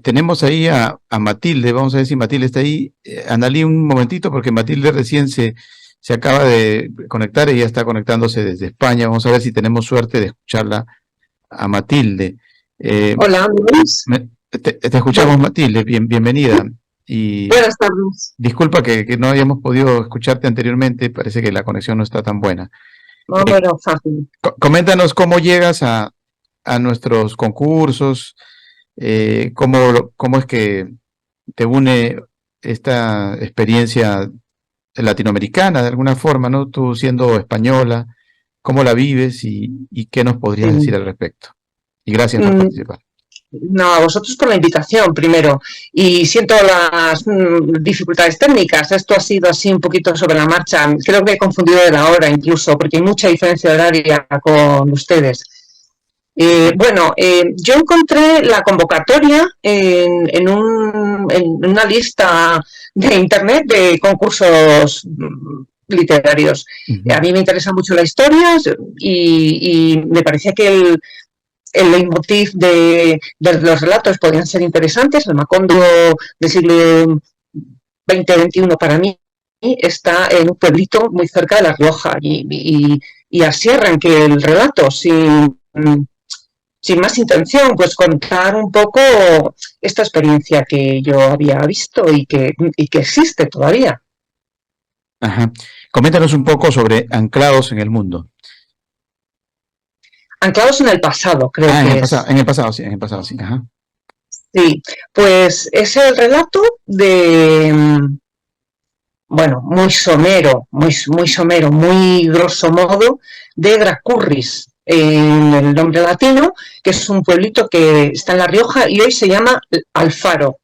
tenemos ahí a Matilde. Vamos a ver si Matilde está ahí. Analí un momentito, porque Matilde recién se acaba de conectar, y ya está conectándose desde España. Vamos a ver si tenemos suerte de escucharla a Matilde. Hola, Luis. Te escuchamos, Matilde, bienvenida. Y buenas tardes. Disculpa que no hayamos podido escucharte anteriormente, parece que la conexión no está tan buena. No, pero fácil. Coméntanos cómo llegas a nuestros concursos, cómo es que te une esta experiencia latinoamericana de alguna forma, ¿no? Tú siendo española, ¿cómo la vives y qué nos podrías decir al respecto? Y gracias por participar. No, a vosotros por la invitación, primero. Y siento las dificultades técnicas. Esto ha sido así un poquito sobre la marcha. Creo que he confundido de la hora incluso, porque hay mucha diferencia horaria con ustedes. Yo encontré la convocatoria en una lista de internet de concursos literarios. A mí me interesa mucho la historia y me parecía que el leitmotiv de los relatos podían ser interesantes. El Macondo del siglo XX-XXI para mí está en un pueblito muy cerca de La Rioja y así arranqué el relato sin más intención, pues contar un poco esta experiencia que yo había visto y que existe todavía. Ajá. Coméntanos un poco sobre Anclados en el Mundo. Anclados en el pasado, creo que en el pasado, sí. Ajá. Sí, pues es el relato de, muy somero, muy grosso modo, de Gracurris, en el nombre latino, que es un pueblito que está en La Rioja y hoy se llama Alfaro.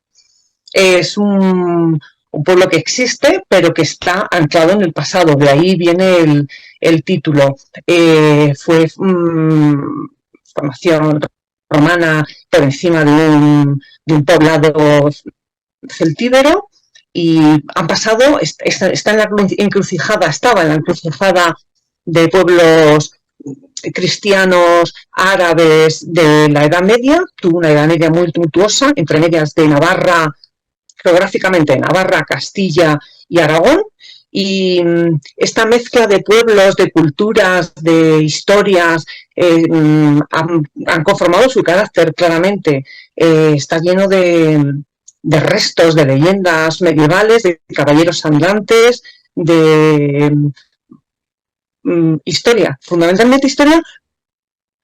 Es un pueblo que existe, pero que está anclado en el pasado, de ahí viene el título. Fue formación romana por encima de un poblado celtíbero, y han pasado, estaba en la encrucijada de pueblos cristianos, árabes de la Edad Media. Tuvo una Edad Media muy tumultuosa, entre medias de Navarra, geográficamente Navarra, Castilla y Aragón, y esta mezcla de pueblos, de culturas, de historias han conformado su carácter claramente. Está lleno de restos, de leyendas medievales, de caballeros andantes, de historia, fundamentalmente historia,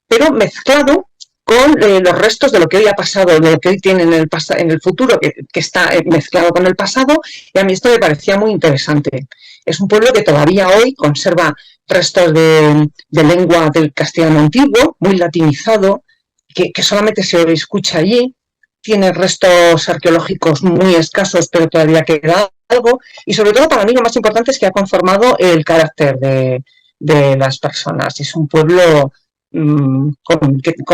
pero mezclado con los restos de lo que hoy ha pasado, de lo que hoy tiene en el futuro, que está mezclado con el pasado, y a mí esto me parecía muy interesante. Es un pueblo que todavía hoy conserva restos de lengua del castellano antiguo, muy latinizado, que solamente se escucha allí, tiene restos arqueológicos muy escasos, pero todavía queda algo, y sobre todo para mí lo más importante es que ha conformado el carácter de las personas. Es un pueblo con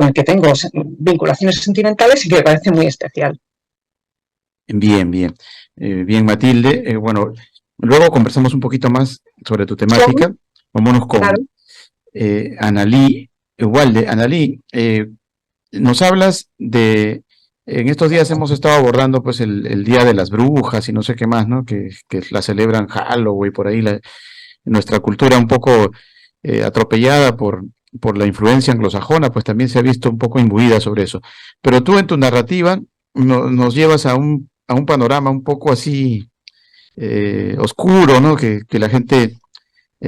el que tengo vinculaciones sentimentales y que me parece muy especial. Bien, bien. Bien, Matilde. Bueno, luego conversamos un poquito más sobre tu temática. Vámonos con Claro. Analí Walde. Analí, nos hablas de... En estos días hemos estado abordando pues el Día de las Brujas y no sé qué más, ¿no? Que la celebran Halloween, por ahí nuestra cultura un poco atropellada por la influencia anglosajona, pues también se ha visto un poco imbuida sobre eso. Pero tú en tu narrativa nos llevas a un panorama un poco así oscuro, ¿no? Que la gente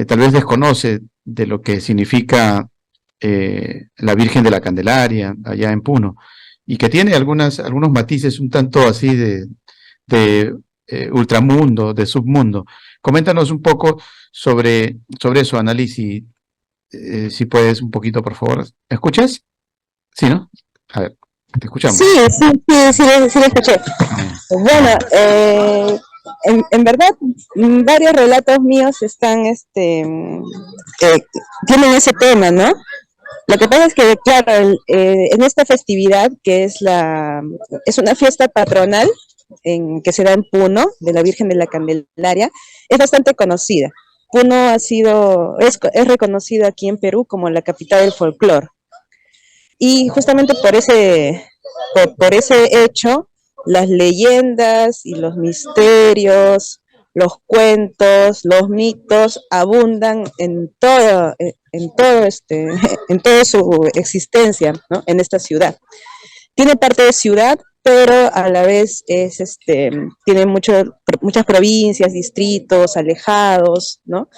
tal vez desconoce de lo que significa la Virgen de la Candelaria allá en Puno, y que tiene algunos matices un tanto así de ultramundo, de submundo. Coméntanos un poco sobre eso, Análisis, si puedes un poquito, por favor. ¿Escuchas? Sí, ¿no? A ver, te escuchamos. Sí lo escuché. Bueno, en verdad, varios relatos míos están, tienen ese tema, ¿no? Lo que pasa es que, claro, en esta festividad, que es una fiesta patronal que se da en Puno, de la Virgen de la Candelaria, es bastante conocida. Puno es reconocido aquí en Perú como la capital del folclore. Y justamente por ese hecho, las leyendas y los misterios, los cuentos, los mitos abundan en toda su existencia, ¿no? En esta ciudad. Tiene parte de ciudad, pero a la vez tiene muchas provincias, distritos alejados, ¿no?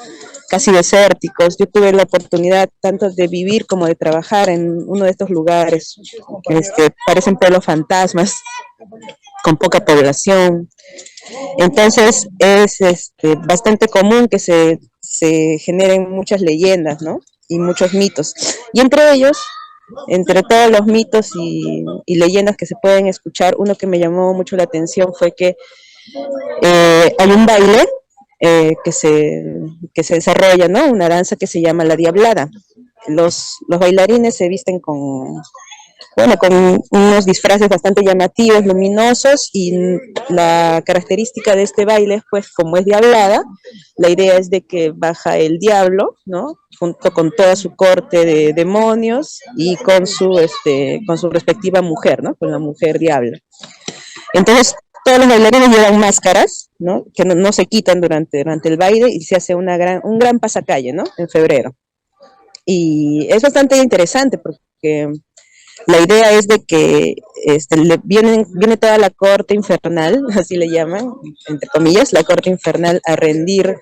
Casi desérticos. Yo tuve la oportunidad tanto de vivir como de trabajar en uno de estos lugares que parecen pueblos fantasmas, con poca población. Entonces es bastante común que se generen muchas leyendas, ¿no? Y muchos mitos. Y entre ellos, entre todos los mitos y leyendas que se pueden escuchar, uno que me llamó mucho la atención fue que hay un baile que se desarrolla, ¿no? Una danza que se llama la Diablada. Los bailarines se visten con unos disfraces bastante llamativos, luminosos, y la característica de este baile es, pues, como es diablada, la idea es de que baja el diablo, ¿no? Junto con toda su corte de demonios y con su respectiva mujer, ¿no? Con la mujer diablo. Entonces, todos los bailarines llevan máscaras, ¿no? Que no se quitan durante el baile, y se hace un gran pasacalle, ¿no? En febrero. Y es bastante interesante porque la idea es de que viene toda la corte infernal, así le llaman, entre comillas, la corte infernal a rendirse,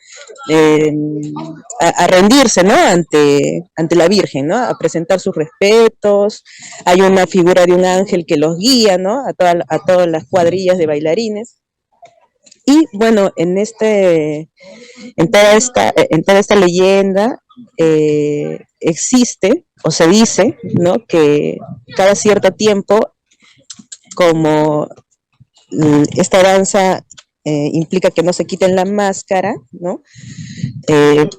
¿no? Ante la Virgen, ¿no? A presentar sus respetos. Hay una figura de un ángel que los guía, ¿no? A todas las cuadrillas de bailarines. Y bueno, en toda esta leyenda existe, o se dice, ¿no? Que cada cierto tiempo, como esta danza implica que no se quiten la máscara, ¿no?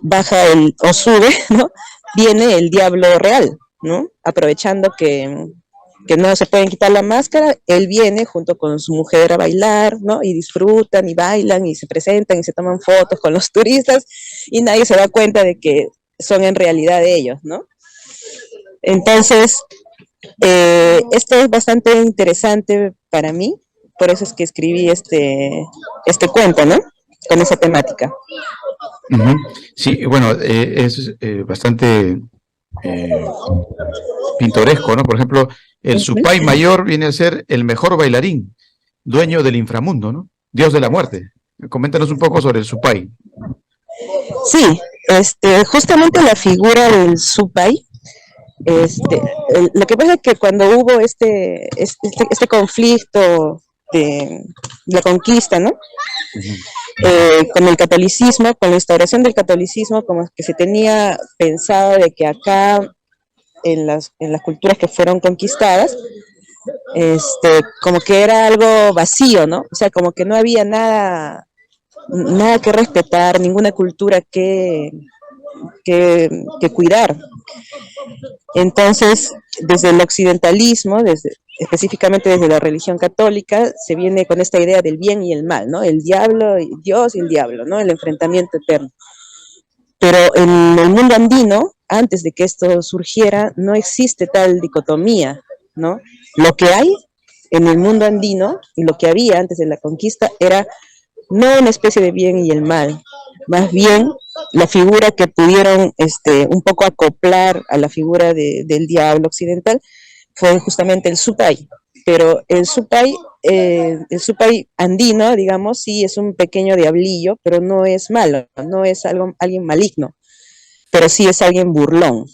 Baja o sube, ¿no? Viene el diablo real, ¿no? Aprovechando que no se pueden quitar la máscara, él viene junto con su mujer a bailar, ¿no? Y disfrutan y bailan y se presentan y se toman fotos con los turistas, y nadie se da cuenta de que son en realidad ellos, ¿no? Entonces, esto es bastante interesante para mí, por eso es que escribí este cuento, ¿no? Con esa temática. Uh-huh. Sí, bueno, es bastante pintoresco, ¿no? Por ejemplo, el Supay mayor viene a ser el mejor bailarín, dueño del inframundo, ¿no? Dios de la muerte. Coméntanos un poco sobre el Supay. Sí, justamente la figura del Supay, lo que pasa es que cuando hubo este conflicto de la conquista, ¿no? Ujú. Con el catolicismo, con la instauración del catolicismo, como que se tenía pensado de que acá, en las culturas que fueron conquistadas, como que era algo vacío, ¿no? O sea, como que no había nada que respetar, ninguna cultura que cuidar. Entonces, desde el occidentalismo, específicamente desde la religión católica, se viene con esta idea del bien y el mal, ¿no? El diablo, Dios y el diablo, ¿no? El enfrentamiento eterno. Pero en el mundo andino, antes de que esto surgiera, no existe tal dicotomía, ¿no? Lo que hay en el mundo andino y lo que había antes de la conquista era no una especie de bien y el mal, más bien la figura que pudieron un poco acoplar a la figura del diablo occidental fue justamente el Supay. Pero el Supay andino, digamos, sí es un pequeño diablillo, pero no es malo, no es alguien maligno, pero sí es alguien burlón,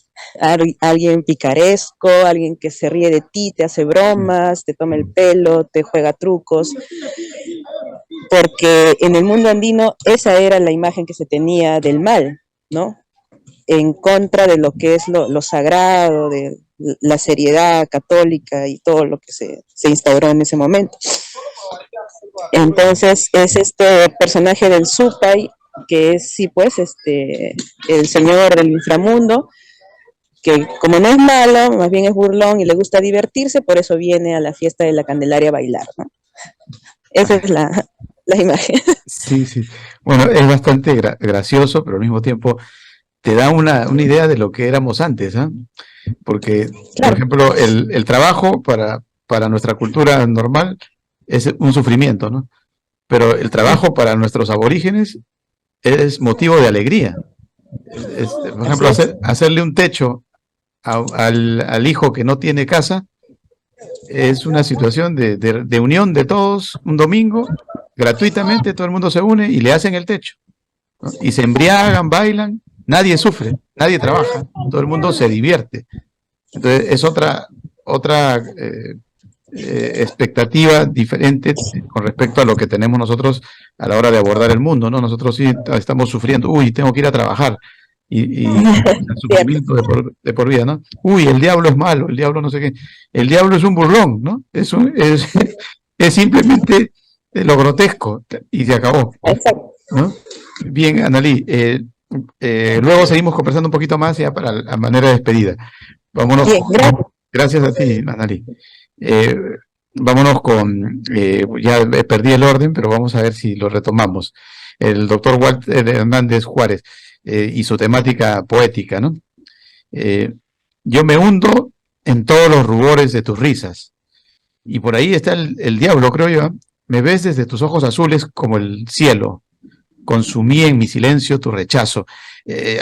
alguien picaresco, alguien que se ríe de ti, te hace bromas, te toma el pelo, te juega trucos, porque en el mundo andino esa era la imagen que se tenía del mal, ¿no? En contra de lo que es lo sagrado, de la seriedad católica y todo lo que se instauró en ese momento. Entonces es este personaje del Supay, que es, sí, pues, el señor del inframundo, que como no es malo, más bien es burlón y le gusta divertirse, por eso viene a la fiesta de la Candelaria a bailar, ¿no? Esa es la imagen. Sí, sí. Bueno, es bastante gracioso, pero al mismo tiempo te da una idea de lo que éramos antes, ¿ah? Porque, por Claro, ejemplo, el trabajo para nuestra cultura normal es un sufrimiento, ¿no? Pero el trabajo para nuestros aborígenes es motivo de alegría. Por así ejemplo, es. hacerle un techo al hijo que no tiene casa es una situación de unión de todos un domingo, gratuitamente todo el mundo se une y le hacen el techo, ¿no? Y se embriagan, bailan, nadie sufre, nadie trabaja, todo el mundo se divierte. Entonces es otra expectativa diferente con respecto a lo que tenemos nosotros a la hora de abordar el mundo, ¿no? Nosotros sí estamos sufriendo, uy, tengo que ir a trabajar, y el Cierto. sufrimiento de por vida, ¿no? Uy, el diablo es malo, el diablo no sé qué, el diablo es un burlón, ¿no? Es simplemente lo grotesco y se acabó, Exacto. ¿no? Bien, Analí, luego seguimos conversando un poquito más ya para la manera de despedida. Vámonos Bien, gracias. gracias a ti, Analí. Eh, vámonos ya perdí el orden, pero vamos a ver si lo retomamos. El doctor Walter Hernández Juárez y su temática poética, ¿no? Eh, yo me hundo en todos los rubores de tus risas, y por ahí está el diablo, creo yo. Me ves desde tus ojos azules como el cielo, consumí en mi silencio tu rechazo.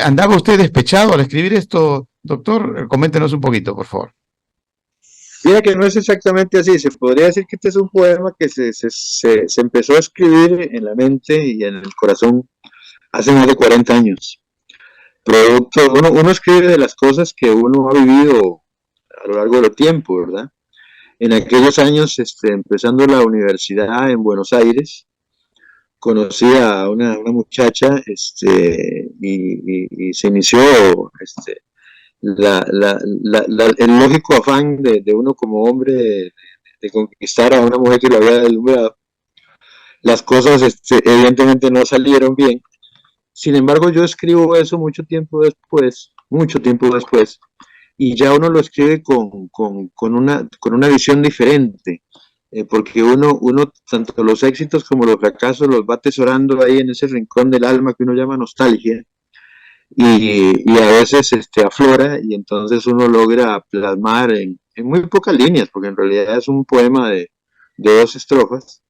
¿Andaba usted despechado al escribir esto, doctor? Coméntenos un poquito, por favor. Mira que no es exactamente así, se podría decir que este es un poema que se empezó a escribir en la mente y en el corazón hace más de 40 años. Producto, uno escribe de las cosas que uno ha vivido a lo largo del tiempo, ¿verdad? En aquellos años, empezando la universidad en Buenos Aires, conocí a una muchacha y se inició el lógico afán de uno como hombre de conquistar a una mujer que lo había deslumbrado. Las cosas evidentemente no salieron bien. Sin embargo, yo escribo eso mucho tiempo después, y ya uno lo escribe con una visión diferente, porque uno, tanto los éxitos como los fracasos, los va atesorando ahí en ese rincón del alma que uno llama nostalgia, y a veces aflora, y entonces uno logra plasmar en muy pocas líneas, porque en realidad es un poema de 2 estrofas,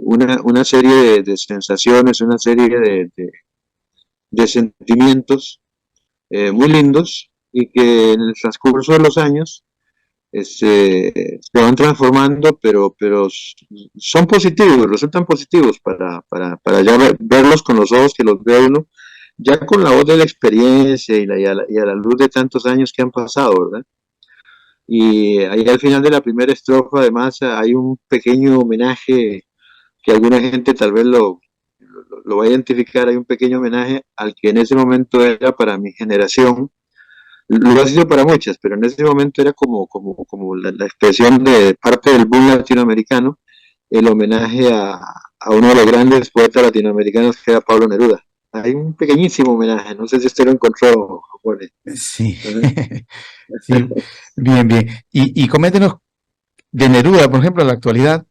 una serie de sensaciones, una serie de sentimientos muy lindos, y que en el transcurso de los años se van transformando, pero son positivos, resultan positivos para ya verlos con los ojos que los ve uno, ya con la voz de la experiencia y a la luz de tantos años que han pasado, ¿verdad? Y ahí al final de la primera estrofa, además, hay un pequeño homenaje que alguna gente tal vez lo va a identificar. Hay un pequeño homenaje al que en ese momento era para mi generación, lo ha sido para muchas, pero en ese momento era como la expresión de parte del boom latinoamericano, el homenaje a uno de los grandes poetas latinoamericanos que era Pablo Neruda. Hay un pequeñísimo homenaje, no sé si usted lo encontró, Jorge. Sí, sí, bien, bien. Y coméntenos de Neruda, por ejemplo, en la actualidad,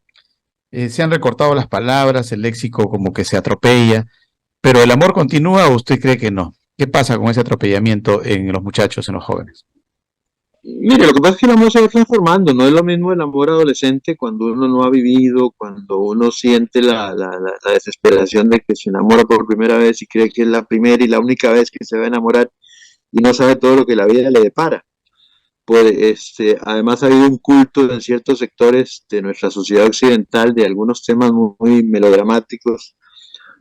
se han recortado las palabras, el léxico como que se atropella, pero ¿el amor continúa o usted cree que no? ¿Qué pasa con ese atropellamiento en los muchachos, en los jóvenes? Mire, lo que pasa es que el amor se va transformando, no es lo mismo el amor adolescente cuando uno no ha vivido, cuando uno siente la desesperación de que se enamora por primera vez y cree que es la primera y la única vez que se va a enamorar y no sabe todo lo que la vida le depara. Pues, además ha habido un culto en ciertos sectores de nuestra sociedad occidental de algunos temas muy melodramáticos.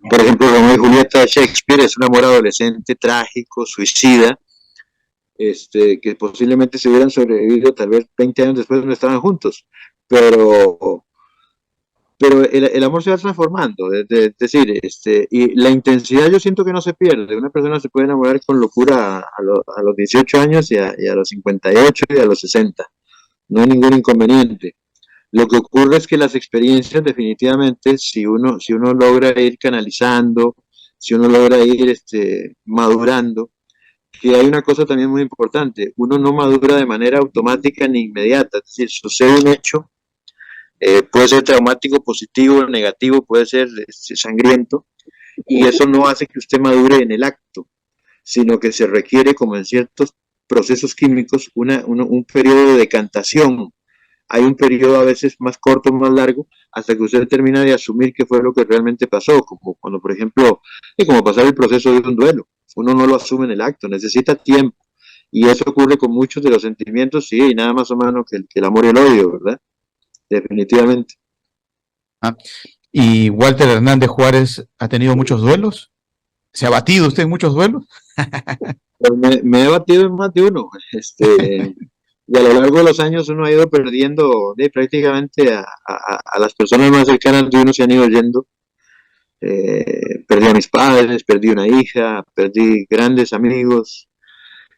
Por ejemplo, Romeo y Julieta de Shakespeare es un amor adolescente trágico, suicida, que posiblemente se hubieran sobrevivido, tal vez 20 años después no estaban juntos, pero el amor se va transformando, es decir, y la intensidad yo siento que no se pierde. Una persona se puede enamorar con locura a los 18 años y a los 58 y a los 60, no hay ningún inconveniente. Lo que ocurre es que las experiencias definitivamente, si uno logra ir canalizando, si uno logra ir madurando, que hay una cosa también muy importante, uno no madura de manera automática ni inmediata, es decir, sucede un hecho, puede ser traumático, positivo, negativo, puede ser sangriento, y eso no hace que usted madure en el acto, sino que se requiere, como en ciertos procesos químicos, un periodo de decantación. Hay un periodo a veces más corto, más largo, hasta que usted termina de asumir qué fue lo que realmente pasó, como cuando, por ejemplo, como pasar el proceso de un duelo. Uno no lo asume en el acto, necesita tiempo. Y eso ocurre con muchos de los sentimientos, sí, y nada más o menos que el amor y el odio, ¿verdad? Definitivamente. ¿Y Walter Hernández Juárez ha tenido muchos duelos? ¿Se ha batido usted en muchos duelos? Pues me he batido en más de uno. Y a lo largo de los años uno ha ido perdiendo prácticamente a las personas más cercanas de uno, se han ido yendo. Perdí a mis padres, perdí una hija, perdí grandes amigos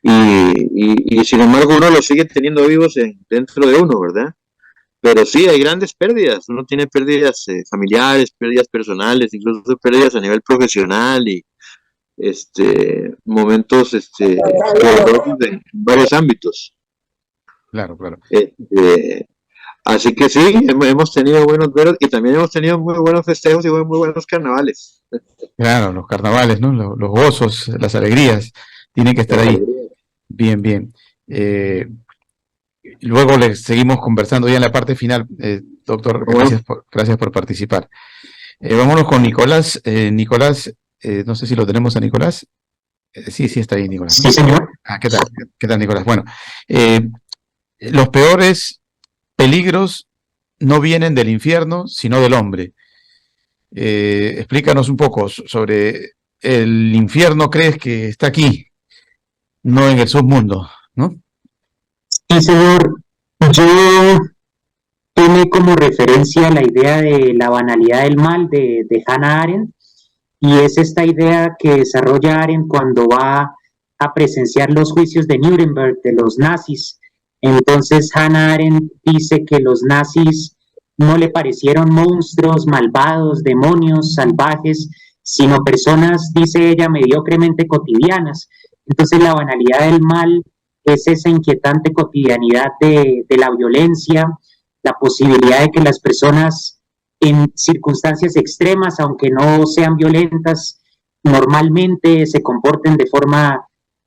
y sin embargo uno los sigue teniendo vivos dentro de uno, ¿verdad? Pero sí, hay grandes pérdidas, uno tiene pérdidas familiares, pérdidas personales, incluso pérdidas a nivel profesional y momentos en varios ámbitos. Claro, claro. Así que sí, hemos tenido buenos duelos y también hemos tenido muy buenos festejos y muy buenos carnavales. Claro, los carnavales, ¿no? Los gozos, las alegrías, tienen que estar ahí. Bien, bien. Luego le seguimos conversando ya en la parte final, doctor, gracias por participar. Vámonos con Nicolás. Nicolás, no sé si lo tenemos a Nicolás. Sí, está ahí, Nicolás, ¿no? Sí, señor. ¿Qué tal, Nicolás? Bueno, los peores peligros no vienen del infierno, sino del hombre. Explícanos un poco sobre el infierno. ¿Crees que está aquí, no en el submundo, no? Sí, señor. Yo tomé como referencia la idea de la banalidad del mal de Hannah Arendt, y es esta idea que desarrolla Arendt cuando va a presenciar los juicios de Nuremberg de los nazis. Entonces Hannah Arendt dice que los nazis no le parecieron monstruos, malvados, demonios, salvajes, sino personas, dice ella, mediocremente cotidianas. Entonces la banalidad del mal es esa inquietante cotidianidad de la violencia, la posibilidad de que las personas en circunstancias extremas, aunque no sean violentas, normalmente se comporten de forma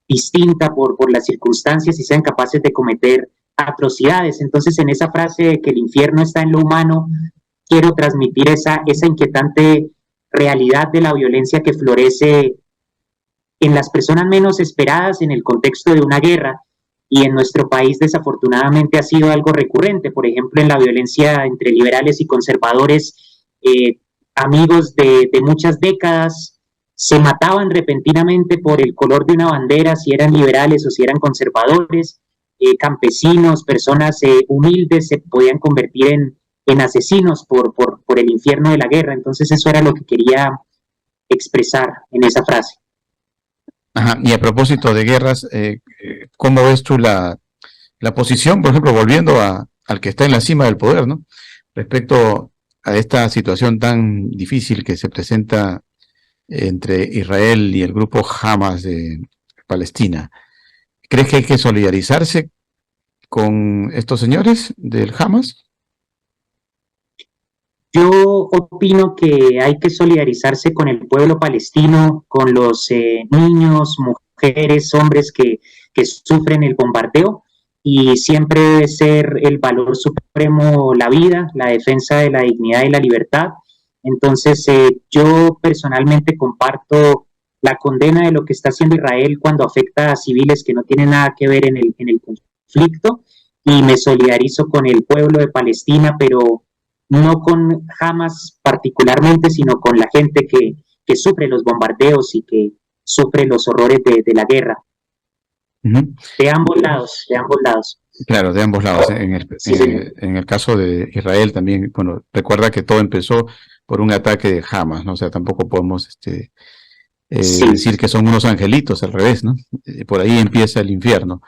distinta por las circunstancias y sean capaces de cometer atrocidades. Entonces, en esa frase de que el infierno está en lo humano, quiero transmitir esa inquietante realidad de la violencia que florece en las personas menos esperadas en el contexto de una guerra. y en nuestro país desafortunadamente ha sido algo recurrente. Por ejemplo, en la violencia entre liberales y conservadores, amigos de muchas décadas se mataban repentinamente por el color de una bandera, si eran liberales o si eran conservadores. Campesinos, personas humildes se podían convertir en asesinos por el infierno de la guerra. Entonces eso era lo que quería expresar en esa frase. Ajá. Y a propósito de guerras, ¿cómo ves tú la posición, por ejemplo, volviendo al que está en la cima del poder, ¿no? Respecto a esta situación tan difícil que se presenta entre Israel y el grupo Hamas de Palestina? ¿Crees que hay que solidarizarse con estos señores del Hamas? Yo opino que hay que solidarizarse con el pueblo palestino, con los niños, mujeres, hombres que sufren el bombardeo, y siempre debe ser el valor supremo la vida, la defensa de la dignidad y la libertad. Entonces, yo personalmente comparto la condena de lo que está haciendo Israel cuando afecta a civiles que no tienen nada que ver en el conflicto, y me solidarizo con el pueblo de Palestina, pero no con Hamas particularmente, sino con la gente que sufre los bombardeos y que sufre los horrores de la guerra. Uh-huh. De ambos lados, de ambos lados. Claro, de ambos lados. En el caso de Israel también, bueno, recuerda que todo empezó por un ataque de Hamas, ¿no? O sea, tampoco podemos decir que son unos angelitos, al revés, ¿no? Por ahí empieza el infierno.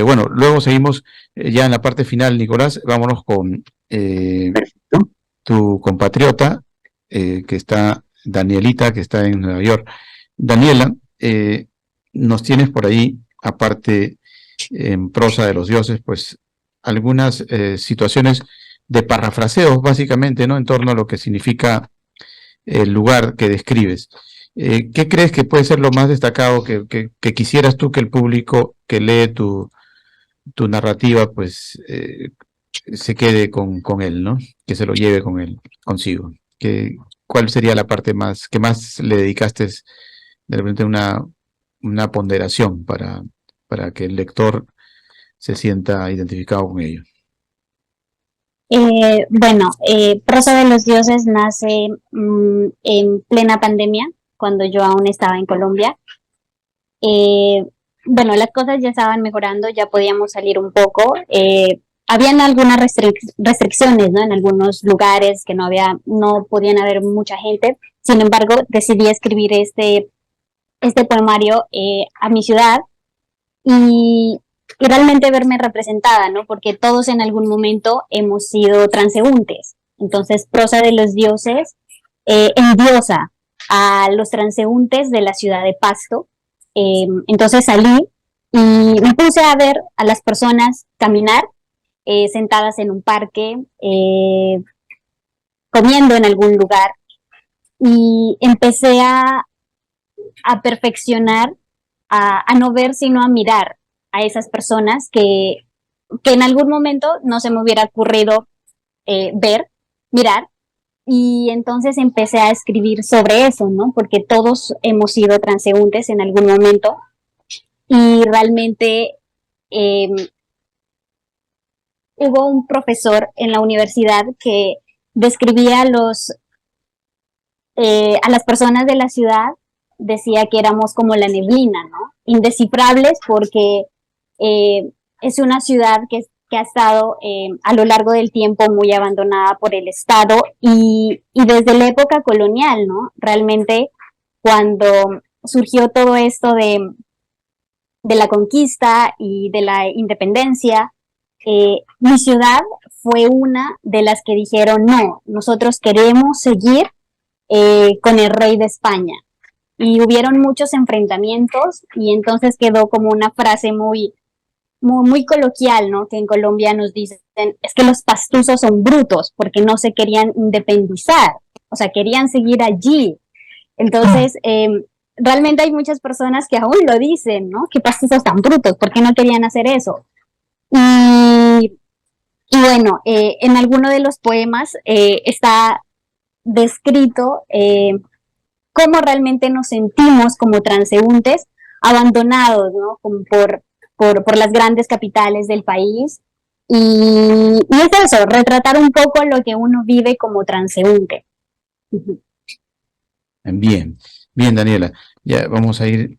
Bueno, luego seguimos ya en la parte final, Nicolás. Vámonos con tu compatriota, que está, Danielita, que está en Nueva York. Daniela, nos tienes por ahí, aparte en Prosa de los Dioses, pues algunas situaciones de parafraseos, básicamente, ¿no? En torno a lo que significa el lugar que describes. ¿Qué crees que puede ser lo más destacado que quisieras tú que el público que lee tu narrativa, pues, se quede con él, ¿no? Que se lo lleve con él, consigo? ¿Cuál sería la parte que más le dedicaste, de repente, una ponderación para que el lector se sienta identificado con ello? Bueno, Prosa de los Dioses nace en plena pandemia, cuando yo aún estaba en Colombia. Bueno, las cosas ya estaban mejorando, ya podíamos salir un poco. Habían algunas restricciones, ¿no? En algunos lugares que no podían haber mucha gente. Sin embargo, decidí escribir este poemario a mi ciudad y realmente verme representada, ¿no? Porque todos en algún momento hemos sido transeúntes. Entonces, Prosa de los Dioses endiosa a los transeúntes de la ciudad de Pasto. Entonces salí y me puse a ver a las personas caminar, sentadas en un parque, comiendo en algún lugar, y empecé a perfeccionar, a no ver sino a mirar a esas personas que en algún momento no se me hubiera ocurrido mirar. Y entonces empecé a escribir sobre eso, ¿no? Porque todos hemos sido transeúntes en algún momento, y realmente hubo un profesor en la universidad que describía a las personas de la ciudad, decía que éramos como la neblina, ¿no? Indescifrables, porque es una ciudad que ha estado a lo largo del tiempo muy abandonada por el Estado y desde la época colonial, ¿no? Realmente, cuando surgió todo esto de la conquista y de la independencia, mi ciudad fue una de las que dijeron: no, nosotros queremos seguir con el rey de España. Y hubieron muchos enfrentamientos, y entonces quedó como una frase muy coloquial, ¿no? Que en Colombia nos dicen, es que los pastusos son brutos, porque no se querían independizar, o sea, querían seguir allí. Entonces, realmente hay muchas personas que aún lo dicen, ¿no? Que pastusos tan brutos, ¿por qué no querían hacer eso? Y bueno, en alguno de los poemas está descrito cómo realmente nos sentimos como transeúntes, abandonados, ¿no? Como por por las grandes capitales del país. Y es eso, retratar un poco lo que uno vive como transeúnte. Bien, bien, Daniela. Ya vamos a ir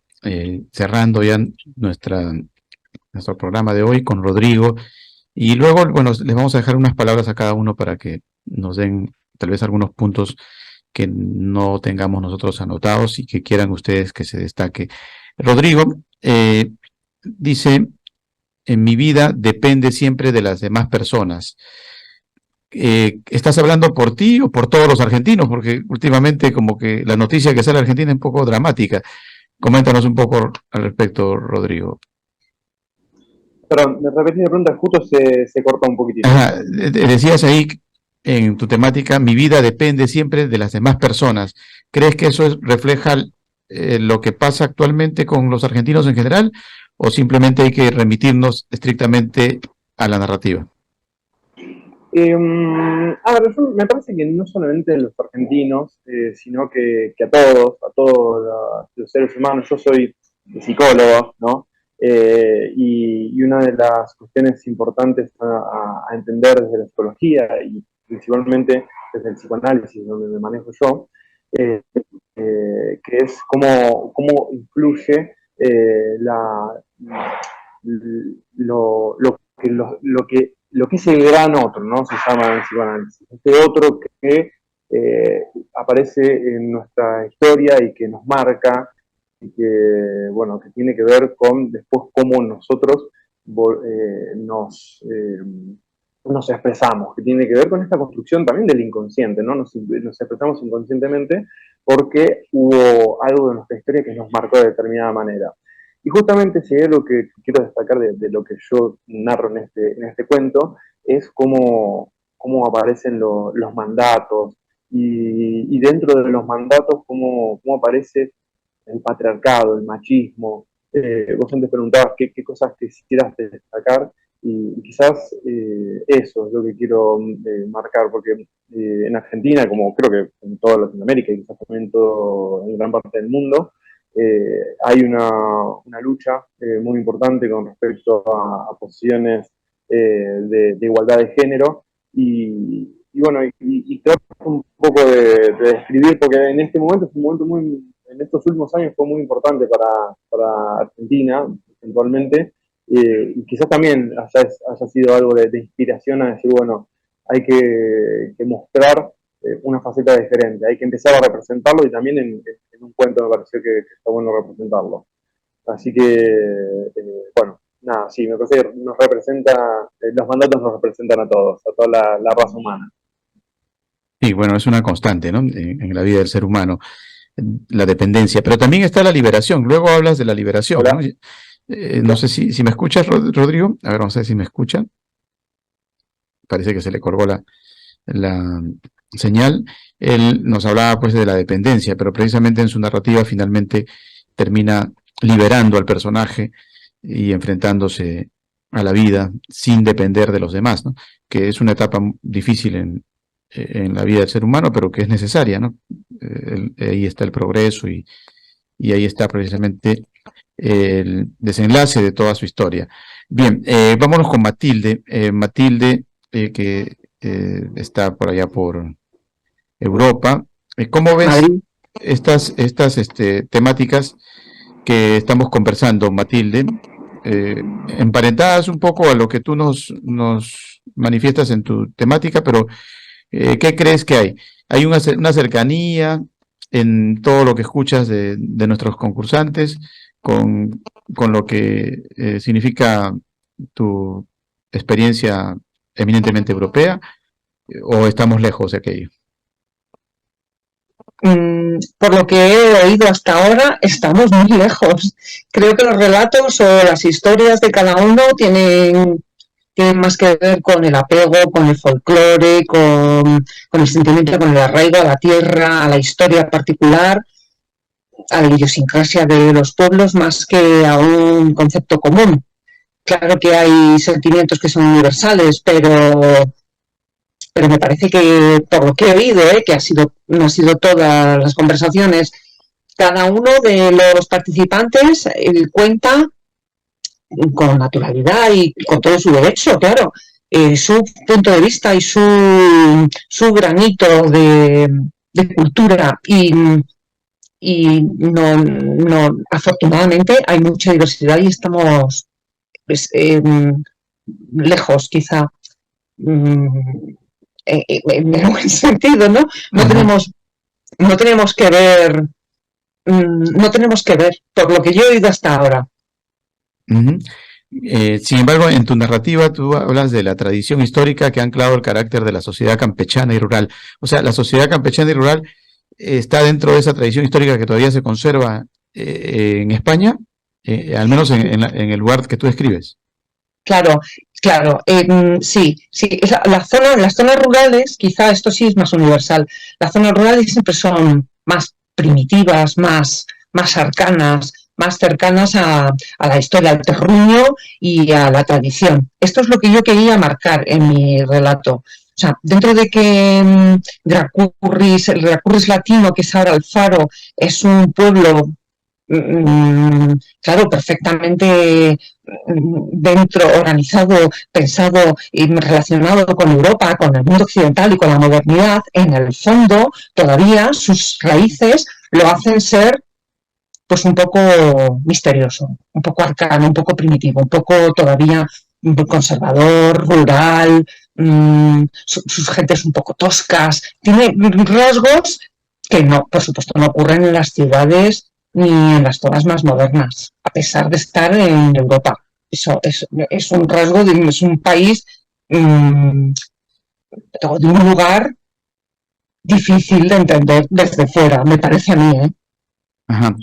cerrando ya nuestro programa de hoy con Rodrigo. Y luego, bueno, les vamos a dejar unas palabras a cada uno para que nos den tal vez algunos puntos que no tengamos nosotros anotados y que quieran ustedes que se destaque. Rodrigo dice, en mi vida depende siempre de las demás personas. ¿Estás hablando por ti o por todos los argentinos? Porque últimamente como que la noticia que sale de Argentina es un poco dramática. Coméntanos un poco al respecto, Rodrigo. Perdón, me repetí la pregunta, justo se cortó un poquitito. Ajá, decías ahí en tu temática, mi vida depende siempre de las demás personas. ¿Crees que eso refleja lo que pasa actualmente con los argentinos en general o simplemente hay que remitirnos estrictamente a la narrativa? A ver, me parece que no solamente los argentinos, sino que a todos los seres humanos. Yo soy psicólogo, ¿no? Y una de las cuestiones importantes a entender desde la psicología y principalmente desde el psicoanálisis, donde me manejo yo, que es cómo influye lo que es el gran otro, ¿no? Se llama en el psicoanálisis. Este otro que aparece en nuestra historia y que nos marca y que, bueno, que tiene que ver con después cómo nosotros nos expresamos, que tiene que ver con esta construcción también del inconsciente, ¿no? Nos expresamos inconscientemente porque hubo algo de nuestra historia que nos marcó de determinada manera. Y justamente si es lo que quiero destacar de lo que yo narro en este cuento, es cómo aparecen los mandatos y dentro de los mandatos cómo aparece el patriarcado, el machismo. Vos antes preguntabas qué cosas quisieras destacar y quizás eso es lo que quiero marcar, porque en Argentina, como creo que en toda Latinoamérica y quizás también en gran parte del mundo, hay una lucha muy importante con respecto a posiciones de igualdad de género y bueno, y trato un poco de describir, porque en este momento es un momento en estos últimos años fue muy importante para Argentina, eventualmente, y quizás también haya sido algo de inspiración a decir, bueno, hay que mostrar una faceta diferente, hay que empezar a representarlo y también en un cuento me pareció que está bueno representarlo. Así que, bueno, nada, sí, me parece que nos representa, los mandatos nos representan a todos, a toda la raza humana. Sí, bueno, es una constante, ¿no? En la vida del ser humano, la dependencia, pero también está la liberación. Luego hablas de la liberación, ¿no? No sé si me escuchas, Rodrigo. A ver, vamos a ver si me escuchan. Parece que se le colgó la señal. Él nos hablaba pues de la dependencia, pero precisamente en su narrativa finalmente termina liberando al personaje y enfrentándose a la vida sin depender de los demás, ¿no? Que es una etapa difícil en la vida del ser humano, pero que es necesaria, ¿no? Ahí está el progreso y ahí está precisamente el desenlace de toda su historia. Bien, vámonos con Matilde. Matilde, que está por allá por Europa. ¿Cómo ves estas temáticas que estamos conversando, Matilde? Emparentadas un poco a lo que tú nos manifiestas en tu temática, pero ¿qué crees que hay? ¿Hay una cercanía en todo lo que escuchas de nuestros concursantes con lo que significa tu experiencia eminentemente europea, o estamos lejos de aquello? Por lo que he oído hasta ahora, estamos muy lejos. Creo que los relatos o las historias de cada uno tienen más que ver con el apego, con el folclore, con el sentimiento, con el arraigo a la tierra, a la historia particular, a la idiosincrasia de los pueblos, más que a un concepto común. Claro que hay sentimientos que son universales, pero me parece que, por lo que he oído, que no ha sido todas las conversaciones, cada uno de los participantes cuenta con naturalidad y con todo su derecho, claro, su punto de vista y su granito de cultura y no, afortunadamente hay mucha diversidad y estamos pues, lejos, quizá, en el buen sentido, ¿no? No tenemos que ver, por lo que yo he oído hasta ahora. Sin embargo, en tu narrativa tú hablas de la tradición histórica que ha anclado el carácter de la sociedad campechana y rural. O sea, la sociedad campechana y rural está dentro de esa tradición histórica que todavía se conserva en España, al menos en el lugar que tú escribes. Claro, sí, las zonas rurales, quizá esto sí es más universal, las zonas rurales siempre son más primitivas, más arcanas, más cercanas a la historia, al terruño y a la tradición. Esto es lo que yo quería marcar en mi relato. O sea, dentro de que el Gracurris latino, que es ahora Alfaro, es un pueblo, claro, perfectamente dentro, organizado, pensado y relacionado con Europa, con el mundo occidental y con la modernidad, en el fondo todavía sus raíces lo hacen ser pues un poco misterioso, un poco arcano, un poco primitivo, un poco todavía conservador, rural, sus gentes un poco toscas, tiene rasgos que no, por supuesto, no ocurren en las ciudades ni en las zonas más modernas, a pesar de estar en Europa. Eso es un rasgo, es un país, de un lugar difícil de entender desde fuera, me parece a mí, ¿eh? Ajá.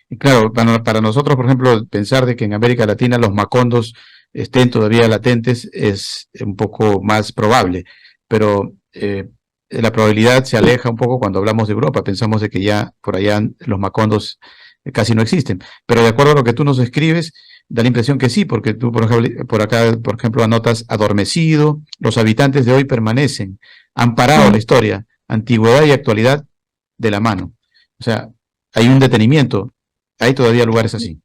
Y claro, para nosotros, por ejemplo, pensar de que en América Latina los macondos estén todavía latentes es un poco más probable, pero la probabilidad se aleja un poco cuando hablamos de Europa. Pensamos de que ya por allá los macondos casi no existen, pero de acuerdo a lo que tú nos escribes, da la impresión que sí, porque tú por ejemplo, anotas adormecido, los habitantes de hoy permanecen, han parado la historia, antigüedad y actualidad de la mano. O sea, hay un detenimiento, hay todavía lugares así.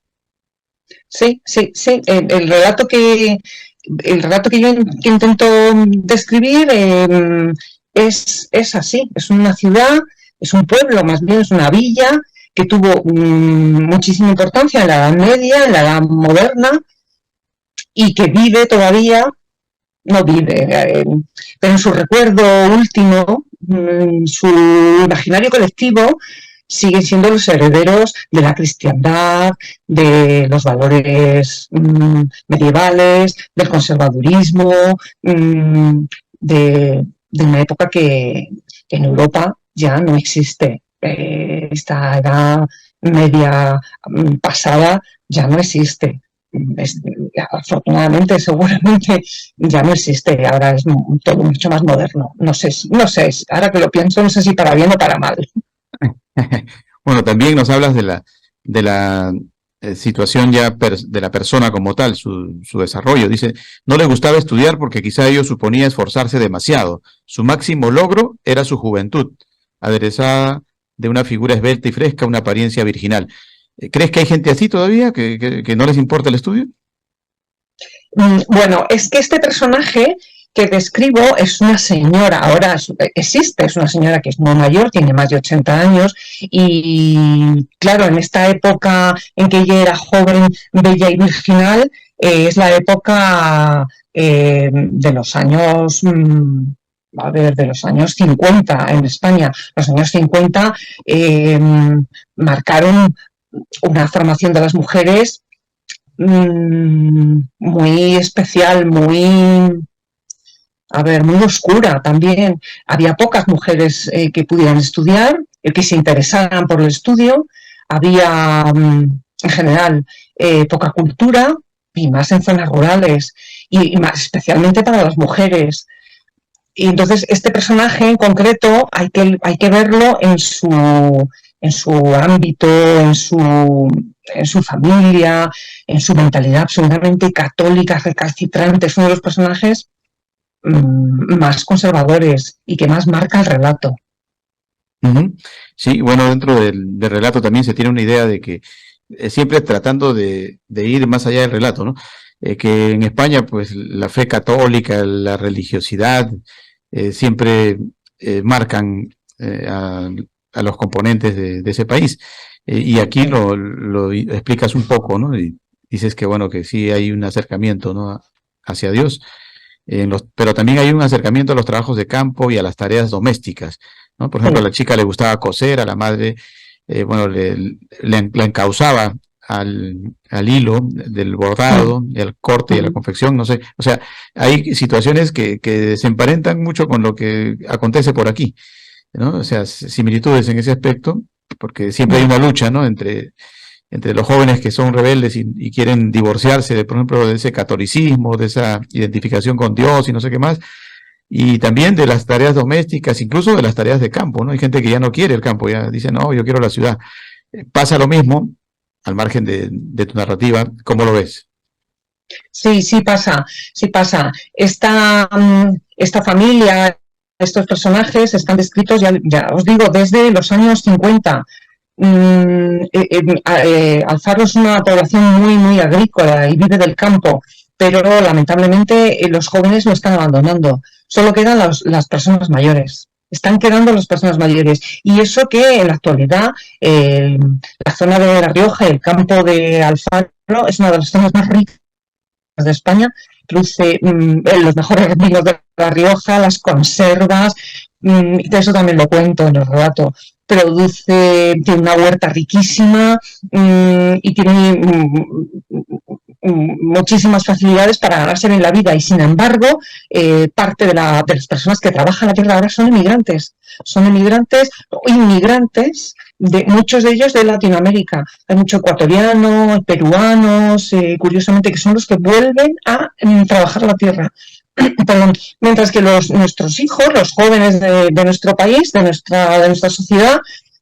Sí. El relato que yo intento describir es así. Es una ciudad, es un pueblo, más bien es una villa que tuvo muchísima importancia en la Edad Media, en la Edad Moderna, y que vive todavía, no vive, pero en su recuerdo último, su imaginario colectivo, siguen siendo los herederos de la cristiandad, de los valores medievales, del conservadurismo, de una época que en Europa ya no existe. Esta edad media pasada ya no existe. Afortunadamente, seguramente ya no existe. Ahora es todo mucho más moderno. No sé, ahora que lo pienso, no sé si para bien o para mal. Bueno, también nos hablas de la situación ya de la persona como tal, su desarrollo. Dice, no le gustaba estudiar porque quizá ello suponía esforzarse demasiado. Su máximo logro era su juventud, aderezada de una figura esbelta y fresca, una apariencia virginal. ¿Crees que hay gente así todavía, que no les importa el estudio? Bueno, es que este personaje que describo es una señora, ahora existe, es una señora que es muy mayor, tiene más de 80 años y claro, en esta época en que ella era joven, bella y virginal, es la época de los años... de los años 50 en España. Los años 50 marcaron una formación de las mujeres muy especial, muy oscura también. Había pocas mujeres que pudieran estudiar, que se interesaran por el estudio. Había, en general, poca cultura, y más en zonas rurales, y más especialmente para las mujeres. Y entonces este personaje en concreto hay que verlo en su ámbito, en su familia, en su mentalidad absolutamente católica, recalcitrante. Es uno de los personajes más conservadores y que más marca el relato. Sí, bueno, dentro del relato también se tiene una idea de que siempre tratando de ir más allá del relato, ¿no? Que en España, pues, la fe católica, la religiosidad, siempre marcan a los componentes de ese país. Y aquí lo explicas un poco, ¿no? Y dices que, bueno, que sí hay un acercamiento, ¿no? Hacia Dios, pero también hay un acercamiento a los trabajos de campo y a las tareas domésticas, ¿no? Por ejemplo, a la chica le gustaba coser, a la madre, bueno, la encauzaba al hilo del bordado, y al corte y a la confección, no sé. O sea, hay situaciones que se emparentan mucho con lo que acontece por aquí, ¿no? O sea, similitudes en ese aspecto, porque siempre hay una lucha, ¿no? Entre los jóvenes que son rebeldes y quieren divorciarse, por ejemplo, de ese catolicismo, de esa identificación con Dios y no sé qué más, y también de las tareas domésticas, incluso de las tareas de campo, ¿no? Hay gente que ya no quiere el campo, ya dice, no, yo quiero la ciudad. Pasa lo mismo, al margen de tu narrativa, ¿cómo lo ves? Sí, sí pasa, sí pasa. Esta familia, estos personajes están descritos, ya os digo, desde los años 50. Alfaro es una población muy, muy agrícola y vive del campo, pero lamentablemente los jóvenes lo están abandonando. Solo quedan las personas mayores. Están quedando las personas mayores. Y eso que en la actualidad la zona de La Rioja, el campo de Alfaro, es una de las zonas más ricas de España. Produce los mejores vinos de La Rioja, las conservas, de eso también lo cuento en el relato. Tiene una huerta riquísima y tiene muchísimas facilidades para ganarse en la vida, y sin embargo parte de las personas que trabajan la tierra ahora son inmigrantes o inmigrantes, muchos de ellos de Latinoamérica. Hay muchos ecuatorianos, peruanos, curiosamente, que son los que vuelven a trabajar la tierra. Perdón. Mientras que nuestros hijos, los jóvenes de nuestro país, de nuestra sociedad,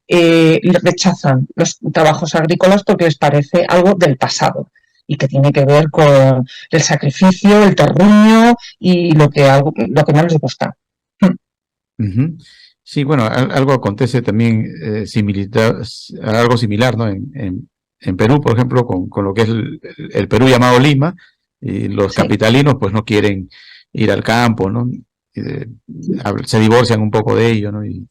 rechazan los trabajos agrícolas porque les parece algo del pasado y que tiene que ver con el sacrificio, el terruño y lo que no les gusta. Uh-huh. Sí, bueno, algo acontece también algo similar, ¿no? En Perú, por ejemplo, con lo que es el Perú llamado Lima, y los capitalinos pues no quieren ir al campo, ¿no? Se divorcian un poco de ello, ¿no? Y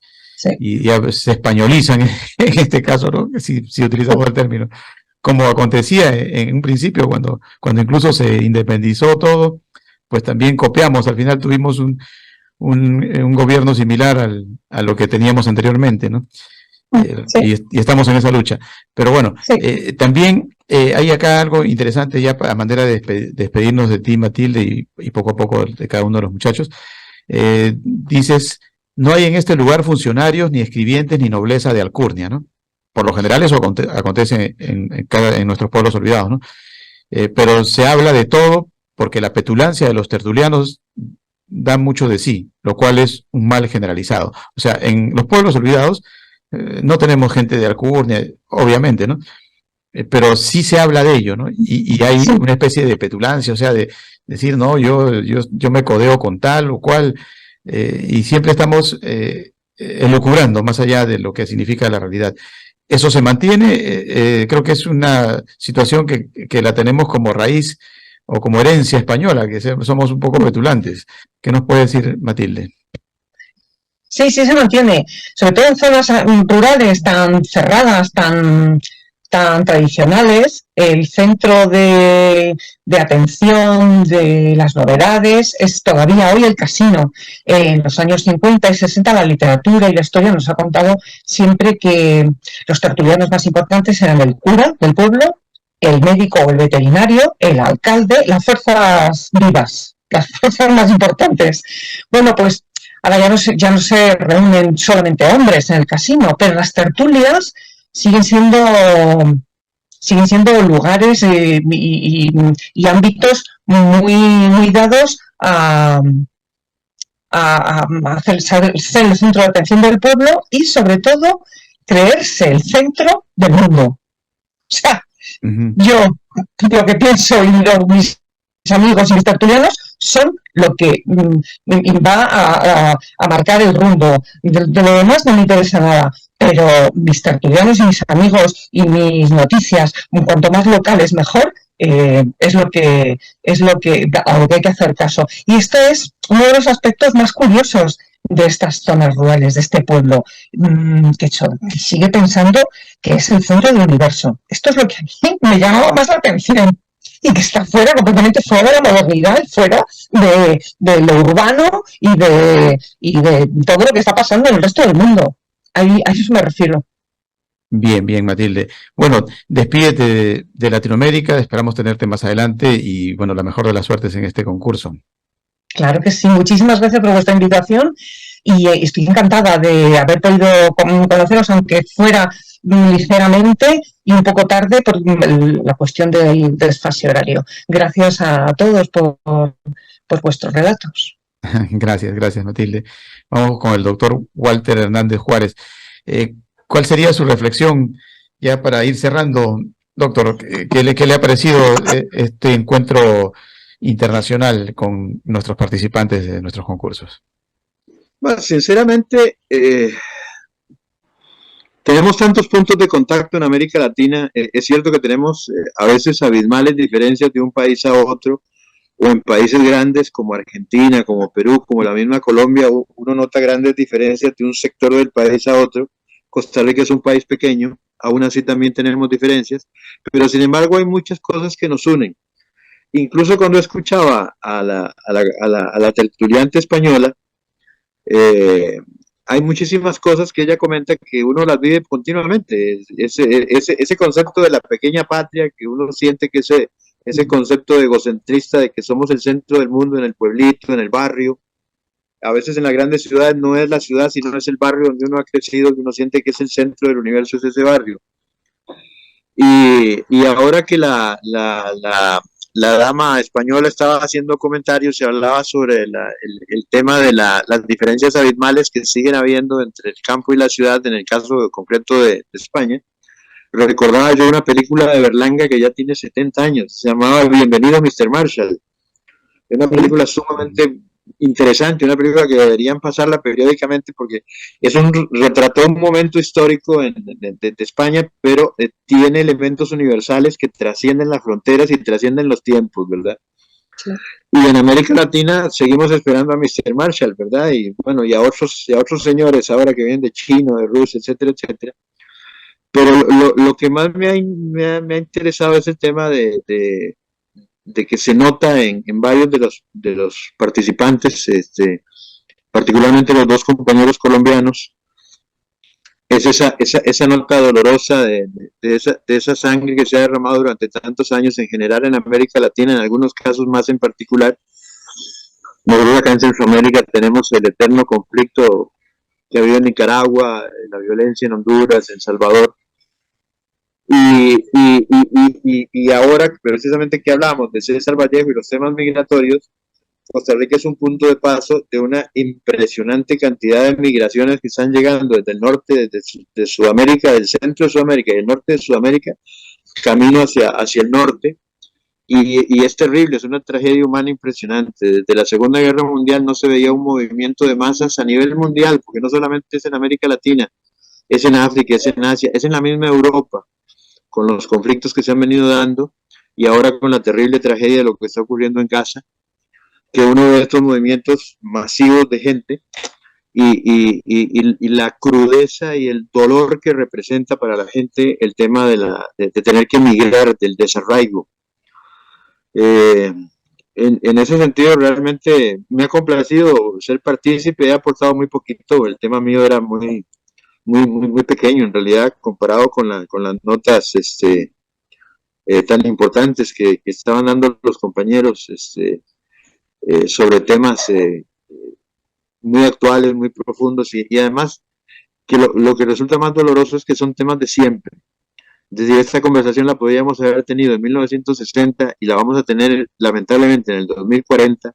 se españolizan en este caso, ¿no? Si utilizamos el término, como acontecía en un principio cuando incluso se independizó todo, pues también copiamos, al final tuvimos un gobierno similar a lo que teníamos anteriormente, ¿no? Y estamos en esa lucha. Pero bueno, también hay acá algo interesante ya a manera de despedirnos de ti, Matilde, y poco a poco de cada uno de los muchachos. Dices, no hay en este lugar funcionarios, ni escribientes, ni nobleza de alcurnia, ¿no? Por lo general eso acontece en nuestros pueblos olvidados, ¿no? Pero se habla de todo porque la petulancia de los tertulianos da mucho de sí, lo cual es un mal generalizado. O sea, en los pueblos olvidados no tenemos gente de alcurnia, obviamente, ¿no? Pero sí se habla de ello, ¿no? Y hay una especie de petulancia, o sea, de decir, no, yo me codeo con tal o cual, y siempre estamos elucubrando más allá de lo que significa la realidad. Eso se mantiene, creo que es una situación que la tenemos como raíz o como herencia española, que somos un poco petulantes. ¿Qué nos puede decir, Matilde? Sí, se mantiene, sobre todo en zonas rurales tan cerradas, tan tradicionales. El centro de atención de las novedades es todavía hoy el casino. En los años 50 y 60 la literatura y la historia nos ha contado siempre que los tertulianos más importantes eran el cura del pueblo, el médico o el veterinario, el alcalde, las fuerzas vivas, las fuerzas más importantes. Bueno, pues ahora ya no se reúnen solamente hombres en el casino, pero las tertulias siguen siendo lugares y ámbitos muy, muy dados a ser el centro de atención del pueblo y, sobre todo, creerse el centro del mundo. O sea, yo lo que pienso y mis amigos y mis tertulianos son lo que va a marcar el rumbo. De lo demás no me interesa nada. pero mis tertulianos y mis amigos y mis noticias, cuanto más locales mejor, es lo que a lo que hay que hacer caso. Y este es uno de los aspectos más curiosos de estas zonas rurales, de este pueblo, que sigue pensando que es el centro del universo. Esto es lo que a mí me llama más la atención, y que está fuera, completamente fuera de la modernidad, fuera de lo urbano y de todo lo que está pasando en el resto del mundo. A eso me refiero. Bien, bien, Matilde. Bueno, despídete de Latinoamérica, esperamos tenerte más adelante y bueno, la mejor de las suertes en este concurso. Claro que sí, muchísimas gracias por vuestra invitación y estoy encantada de haber podido conoceros, aunque fuera ligeramente y un poco tarde por la cuestión del desfase horario. Gracias a todos por vuestros relatos. Gracias, gracias, Matilde. Vamos con el doctor Walter Hernández Juárez. ¿Cuál sería su reflexión ya para ir cerrando, doctor? ¿Qué le ha parecido este encuentro internacional con nuestros participantes de nuestros concursos? Bueno, sinceramente, tenemos tantos puntos de contacto en América Latina. Es cierto que tenemos a veces abismales diferencias de un país a otro, o en países grandes como Argentina, como Perú, como la misma Colombia, uno nota grandes diferencias de un sector del país a otro. Costa Rica es un país pequeño, aún así también tenemos diferencias, pero sin embargo hay muchas cosas que nos unen. Incluso cuando escuchaba a la tertuliante española, hay muchísimas cosas que ella comenta que uno las vive continuamente. Ese concepto de la pequeña patria, que uno siente que ese concepto egocentrista de que somos el centro del mundo en el pueblito, en el barrio. A veces en las grandes ciudades no es la ciudad, sino es el barrio donde uno ha crecido, que uno siente que es el centro del universo, es ese barrio. Y ahora que la dama española estaba haciendo comentarios, se hablaba sobre el tema de las diferencias abismales que siguen habiendo entre el campo y la ciudad, en el caso concreto de España. Recordaba yo una película de Berlanga que ya tiene 70 años, se llamaba Bienvenido Mr. Marshall. Es una película sumamente interesante, una película que deberían pasarla periódicamente porque retrató un momento histórico de España, pero tiene elementos universales que trascienden las fronteras y trascienden los tiempos, ¿verdad? Sí. Y en América Latina seguimos esperando a Mr. Marshall, ¿verdad? Y bueno, y a otros señores ahora que vienen de China, de Rusia, etcétera, etcétera. Pero lo que más me ha interesado es el tema de que se nota en varios de los participantes, particularmente los dos compañeros colombianos, es esa nota dolorosa de esa sangre que se ha derramado durante tantos años en general en América Latina, en algunos casos más en particular. Nosotros acá en Centroamérica tenemos el eterno conflicto que ha habido en Nicaragua, la violencia en Honduras, en Salvador. Y ahora, precisamente que hablamos de César Vallejo y los temas migratorios, Costa Rica es un punto de paso de una impresionante cantidad de migraciones que están llegando desde el norte de Sudamérica, del centro de Sudamérica y el norte de Sudamérica, camino hacia el norte. Y es terrible, es una tragedia humana impresionante. Desde la Segunda Guerra Mundial no se veía un movimiento de masas a nivel mundial, porque no solamente es en América Latina, es en África, es en Asia, es en la misma Europa, con los conflictos que se han venido dando y ahora con la terrible tragedia de lo que está ocurriendo en Gaza, que uno ve estos movimientos masivos de gente y la crudeza y el dolor que representa para la gente el tema de tener que emigrar, del desarraigo. En ese sentido realmente me ha complacido ser partícipe, he aportado muy poquito, el tema mío era muy pequeño en realidad comparado con las notas tan importantes que estaban dando los compañeros sobre temas muy actuales, muy profundos y además que lo que resulta más doloroso es que son temas de siempre. Es decir, esta conversación la podríamos haber tenido en 1960 y la vamos a tener lamentablemente en el 2040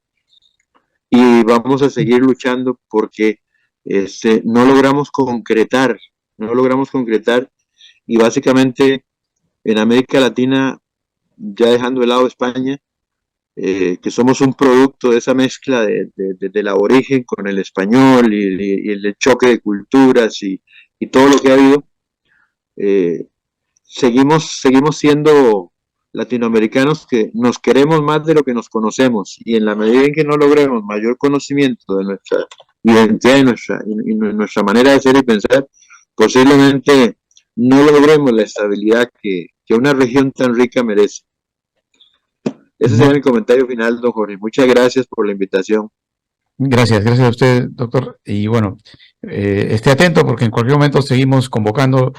y vamos a seguir luchando porque no logramos concretar y básicamente en América Latina, ya dejando de lado España, que somos un producto de esa mezcla del aborigen con el español y el choque de culturas y y todo lo que ha habido, seguimos siendo latinoamericanos que nos queremos más de lo que nos conocemos, y en la medida en que no logremos mayor conocimiento de nuestra identidad y nuestra manera de ser y pensar, posiblemente no logremos la estabilidad que una región tan rica merece. Ese sería mi comentario final, don Jorge. Muchas gracias por la invitación. Gracias a usted, doctor. Y bueno, esté atento porque en cualquier momento seguimos convocando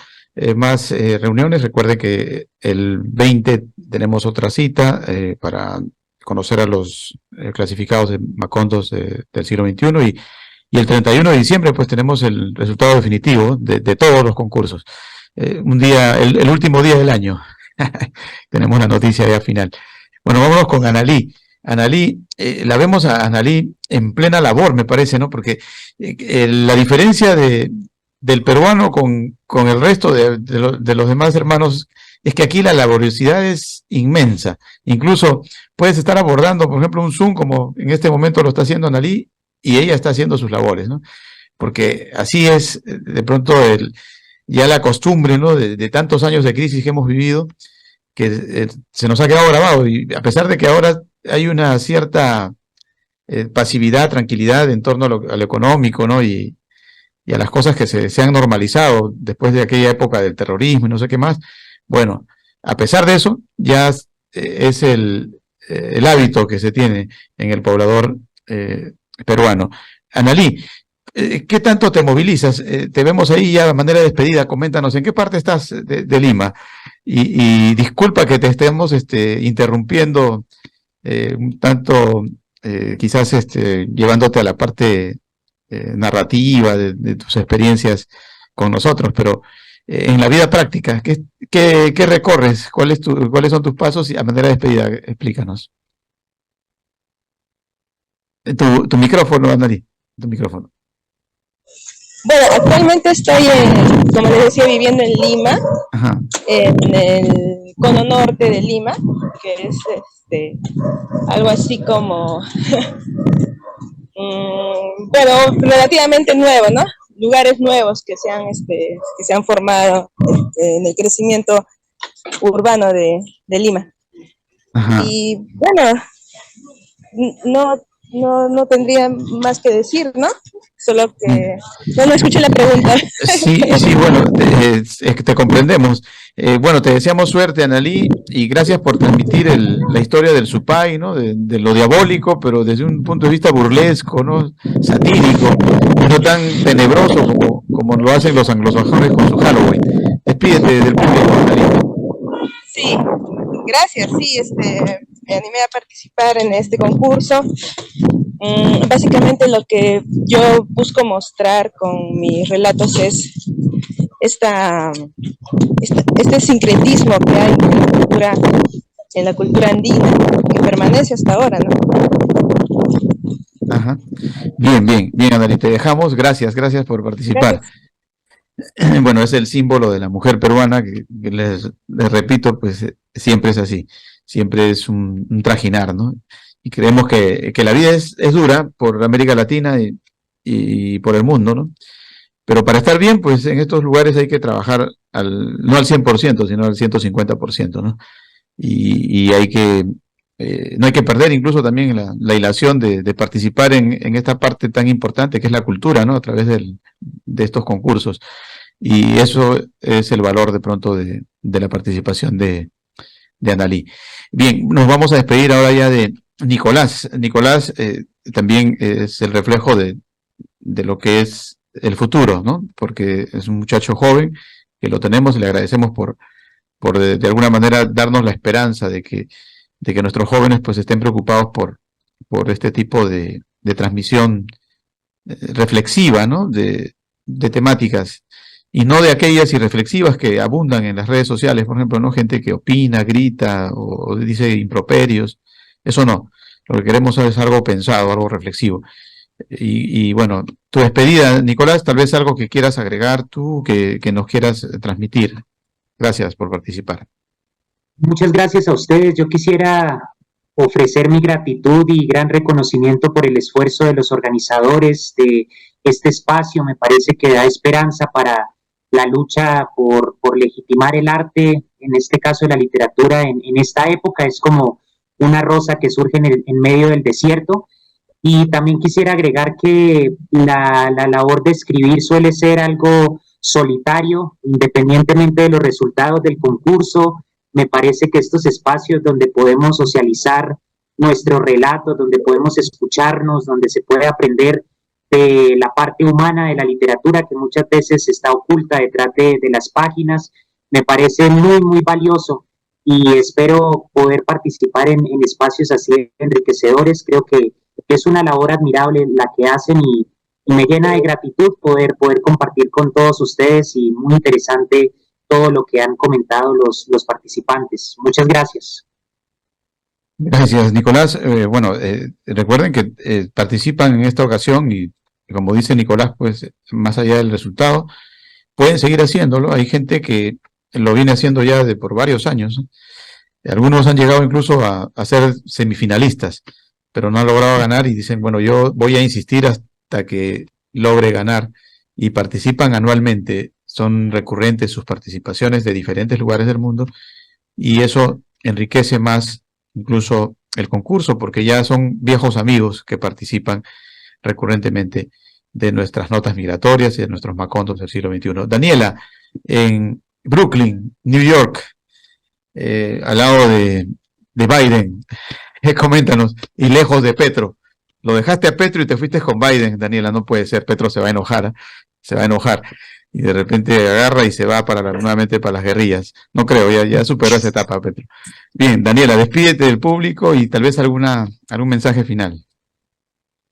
más reuniones. Recuerde que el 20 tenemos otra cita para conocer a los clasificados de Macondos del siglo XXI, y el 31 de diciembre pues tenemos el resultado definitivo de todos los concursos. Un día, el último día del año, tenemos la noticia ya final. Bueno, vámonos con Analí. Analí, la vemos a Analí en plena labor, me parece, ¿no? Porque la diferencia del peruano con el resto de los demás hermanos es que aquí la laboriosidad es inmensa. Incluso puedes estar abordando, por ejemplo, un Zoom, como en este momento lo está haciendo Analí, y ella está haciendo sus labores, ¿no? Porque así es, de pronto, ya la costumbre, ¿no? De tantos años de crisis que hemos vivido, que se nos ha quedado grabado, y a pesar de que ahora hay una cierta pasividad, tranquilidad en torno a lo económico, ¿no? Y a las cosas que se han normalizado después de aquella época del terrorismo y no sé qué más. Bueno, a pesar de eso, ya es el hábito que se tiene en el poblador peruano. Analí, ¿qué tanto te movilizas? Te vemos ahí ya de manera despedida. Coméntanos, ¿en qué parte estás de Lima? Y disculpa que te estemos interrumpiendo un tanto, quizás llevándote a la parte narrativa de tus experiencias con nosotros, pero en la vida práctica, ¿qué recorres? ¿Cuáles son tus pasos? Y a manera de despedida, explícanos. Tu micrófono, Analí, tu micrófono. Bueno, actualmente estoy, como les decía, viviendo en Lima, Ajá. En el cono norte de Lima, que es algo así como, bueno, relativamente nuevo, ¿no? Lugares nuevos que se han formado en el crecimiento urbano de Lima. Ajá. Y bueno, no tendría más que decir, ¿no? Solo que no escuché la pregunta. Sí, bueno, es que te comprendemos. Bueno, te deseamos suerte, Analí, y gracias por transmitir la historia del Supay, ¿no? De lo diabólico, pero desde un punto de vista burlesco, ¿no? Satírico, y no tan tenebroso como lo hacen los anglosajones con su Halloween. Despídete del público, Analí. Sí, gracias, sí, me animé a participar en este concurso. Básicamente lo que yo busco mostrar con mis relatos es este sincretismo que hay en la cultura andina, que permanece hasta ahora, ¿no? Ajá. Bien, Analí, te dejamos. Gracias por participar. Gracias. Bueno, es el símbolo de la mujer peruana, que les repito, pues siempre es así, siempre es un trajinar, ¿no? Y creemos que la vida es dura por América Latina y por el mundo, ¿no? Pero para estar bien, pues en estos lugares hay que trabajar no al 100%, sino al 150%, ¿no? Y no hay que perder incluso también la ilación de participar en esta parte tan importante que es la cultura, ¿no? A través de estos concursos. Y eso es el valor de pronto de la participación de Analí. Bien, nos vamos a despedir ahora ya de Nicolás. Nicolás también es el reflejo de lo que es el futuro, ¿no? Porque es un muchacho joven que lo tenemos y le agradecemos por de alguna manera darnos la esperanza de que nuestros jóvenes pues estén preocupados por este tipo de transmisión reflexiva, ¿no? De temáticas, y no de aquellas irreflexivas que abundan en las redes sociales, por ejemplo, ¿no? Gente que opina, grita o dice improperios. Eso no. Lo que queremos es algo pensado, algo reflexivo. Y bueno, tu despedida, Nicolás, tal vez algo que quieras agregar tú, que nos quieras transmitir. Gracias por participar. Muchas gracias a ustedes. Yo quisiera ofrecer mi gratitud y gran reconocimiento por el esfuerzo de los organizadores de este espacio. Me parece que da esperanza para la lucha por legitimar el arte, en este caso la literatura, en esta época es como una rosa que surge en medio del desierto. Y también quisiera agregar que la labor de escribir suele ser algo solitario, independientemente de los resultados del concurso. Me parece que estos espacios donde podemos socializar nuestros relatos, donde podemos escucharnos, donde se puede aprender de la parte humana de la literatura que muchas veces está oculta detrás de las páginas, me parece muy, muy valioso y espero poder participar en espacios así enriquecedores. Creo que es una labor admirable la que hacen y me llena de gratitud poder compartir con todos ustedes y muy interesante todo lo que han comentado los participantes. Muchas gracias. Gracias, Nicolás. Recuerden que participan en esta ocasión y como dice Nicolás, pues más allá del resultado, pueden seguir haciéndolo. Hay gente que lo viene haciendo ya por varios años, ¿no? Algunos han llegado incluso a ser semifinalistas, pero no han logrado ganar y dicen, bueno, yo voy a insistir hasta que logre ganar, y participan anualmente. Son recurrentes sus participaciones de diferentes lugares del mundo y eso enriquece más incluso el concurso, porque ya son viejos amigos que participan recurrentemente de nuestras notas migratorias y de nuestros macondos del siglo XXI. Daniela, en Brooklyn, New York, al lado de Biden, coméntanos, y lejos de Petro. Lo dejaste a Petro y te fuiste con Biden, Daniela, no puede ser. Petro se va a enojar, se va a enojar, y de repente agarra y se va nuevamente para las guerrillas. No creo, ya superó esa etapa, Petro. Bien, Daniela, despídete del público y tal vez algún mensaje final.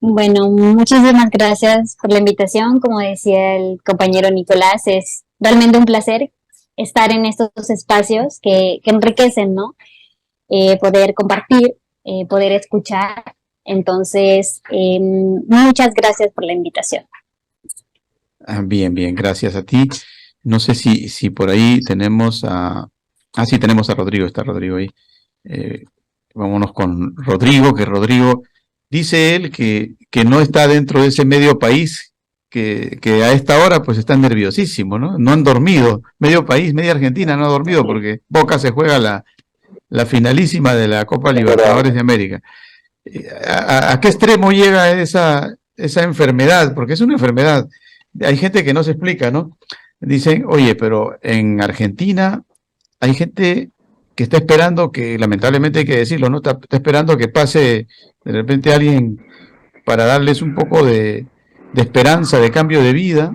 Bueno, muchísimas gracias por la invitación. Como decía el compañero Nicolás, es realmente un placer estar en estos espacios que enriquecen, ¿no? Poder compartir, poder escuchar. Entonces, muchas gracias por la invitación. Bien, gracias a ti. No sé si por ahí tenemos sí, tenemos a Rodrigo, está Rodrigo ahí. Vámonos con Rodrigo, que Rodrigo dice él que no está dentro de ese medio país, que a esta hora pues está nerviosísimo, ¿no? No han dormido, medio país, media Argentina no ha dormido porque Boca se juega la finalísima de la Copa Libertadores de América. ¿A qué extremo llega esa enfermedad? Porque es una enfermedad. Hay gente que no se explica, ¿no? Dicen, oye, pero en Argentina hay gente que está esperando que, lamentablemente hay que decirlo, ¿no? Está esperando que pase de repente alguien para darles un poco de esperanza, de cambio de vida,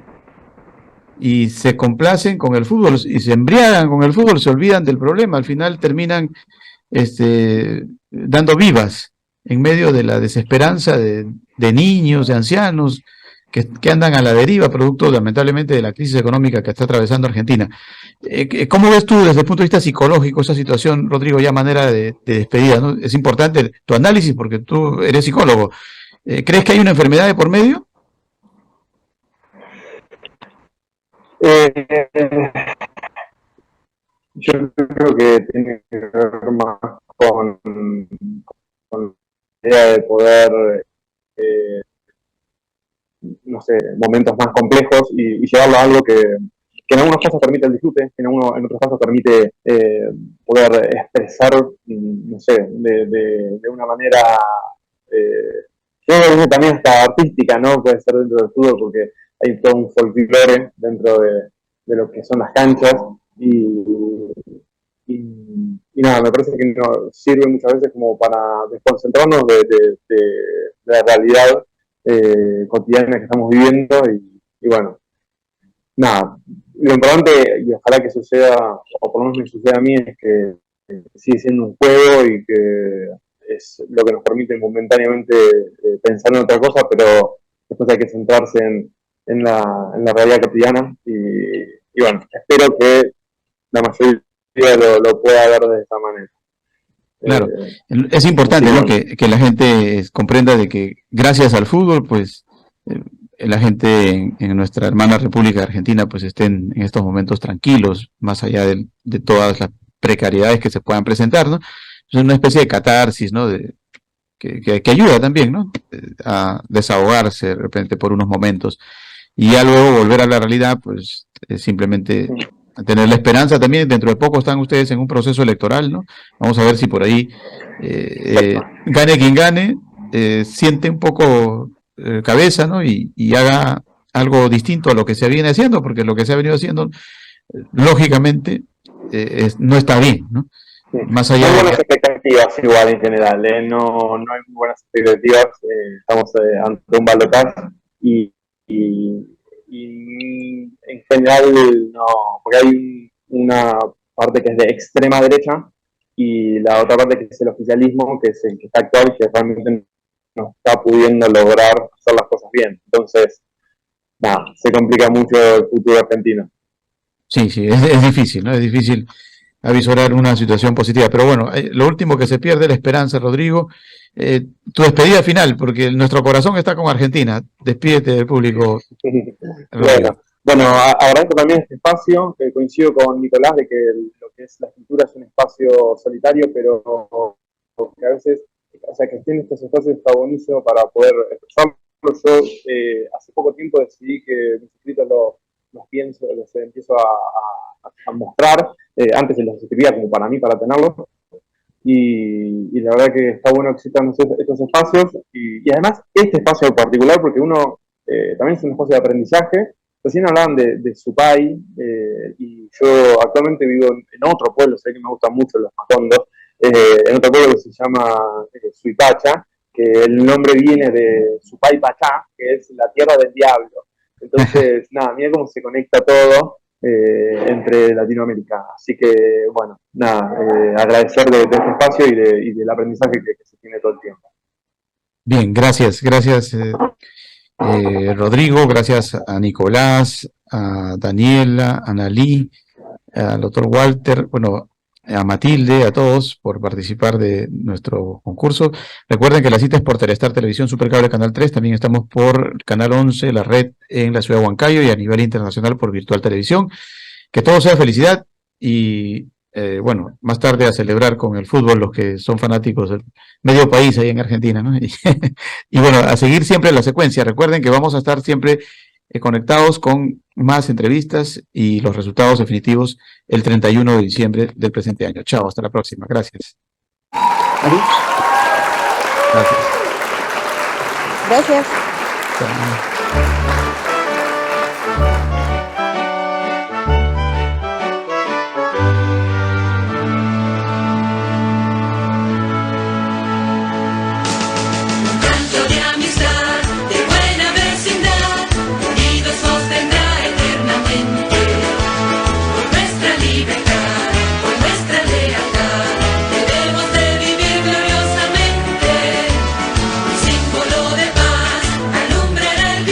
y se complacen con el fútbol y se embriagan con el fútbol, se olvidan del problema, al final terminan dando vivas en medio de la desesperanza de niños, de ancianos, que andan a la deriva, producto lamentablemente de la crisis económica que está atravesando Argentina. ¿Cómo ves tú desde el punto de vista psicológico esa situación, Rodrigo, ya manera de despedida, ¿no? Es importante tu análisis porque tú eres psicólogo. ¿Crees que hay una enfermedad de por medio? Yo creo que tiene que ver más con la idea de poder no sé, momentos más complejos y llevarlo a algo que en algunos casos permite el disfrute, en otros casos permite poder expresar, no sé, de una manera yo creo que también hasta artística, ¿no? Puede ser dentro del fútbol porque hay todo un folclore dentro de lo que son las canchas y nada, me parece que no sirve muchas veces como para desconcentrarnos de la realidad cotidiana que estamos viviendo y bueno, nada, lo importante y ojalá que suceda, o por lo menos me suceda a mí, es que sigue siendo un juego y que es lo que nos permite momentáneamente pensar en otra cosa, pero después hay que centrarse en la realidad cotidiana y bueno, espero que la mayoría lo pueda ver de esta manera. Claro, es importante, ¿no? que la gente comprenda de que gracias al fútbol, pues la gente en nuestra hermana República Argentina pues estén en estos momentos tranquilos, más allá de todas las precariedades que se puedan presentar, ¿no? Es una especie de catarsis, ¿no? Que ayuda también, ¿no? A desahogarse de repente por unos momentos y ya luego volver a la realidad, pues simplemente tener la esperanza también. Dentro de poco están ustedes en un proceso electoral, ¿no? Vamos a ver si por ahí gane quien gane, siente un poco cabeza, ¿no? Y haga algo distinto a lo que se viene haciendo, porque lo que se ha venido haciendo, lógicamente, no está bien, ¿no? Sí. Más allá no hay de buenas expectativas igual en general, no hay muy buenas expectativas, estamos ante un balotaje y en general no, porque hay una parte que es de extrema derecha y la otra parte que es el oficialismo, que es el que está actual y que realmente no está pudiendo lograr hacer las cosas bien. Entonces, nada, se complica mucho el futuro argentino. Sí, es difícil, ¿no? Es difícil avisorar una situación positiva. Pero bueno, lo último que se pierde es la esperanza, Rodrigo. Tu despedida final, porque nuestro corazón está con Argentina. Despídete del público. Bueno, agradezco también este espacio. Coincido con Nicolás de que lo que es la escritura es un espacio solitario, pero que a veces, o sea, que estén estos espacios está buenísimo para poder expresarlo. Yo hace poco tiempo decidí que mis escritos los empiezo a mostrar. Antes los escribía como para mí, para tenerlos. Y la verdad que está bueno que existan estos espacios. Y además, este espacio en particular, porque uno también es un espacio de aprendizaje. Recién hablaban de Supay, y yo actualmente vivo en otro pueblo, sé que me gustan mucho los Macondos, en otro pueblo que se llama Suipacha, que el nombre viene de Supay Pachá, que es la tierra del diablo. Entonces, nada, mira cómo se conecta todo entre Latinoamérica. Así que, bueno, nada, agradecer de este espacio y del aprendizaje que se tiene todo el tiempo. Bien, gracias, Rodrigo, gracias a Nicolás, a Daniela, a Analí, al doctor Walter, bueno, a Matilde, a todos por participar de nuestro concurso. Recuerden que la cita es por Telestar Televisión Supercable Canal 3, también estamos por Canal 11, la red en la ciudad de Huancayo y a nivel internacional por Virtual Televisión. Que todo sea felicidad y bueno, más tarde a celebrar con el fútbol los que son fanáticos del medio país ahí en Argentina, ¿no? Y bueno, a seguir siempre la secuencia. Recuerden que vamos a estar siempre conectados con más entrevistas y los resultados definitivos el 31 de diciembre del presente año. Chao, hasta la próxima. Gracias. Adiós. Gracias. Gracias. Chao. Símbolo de paz, alumbrar el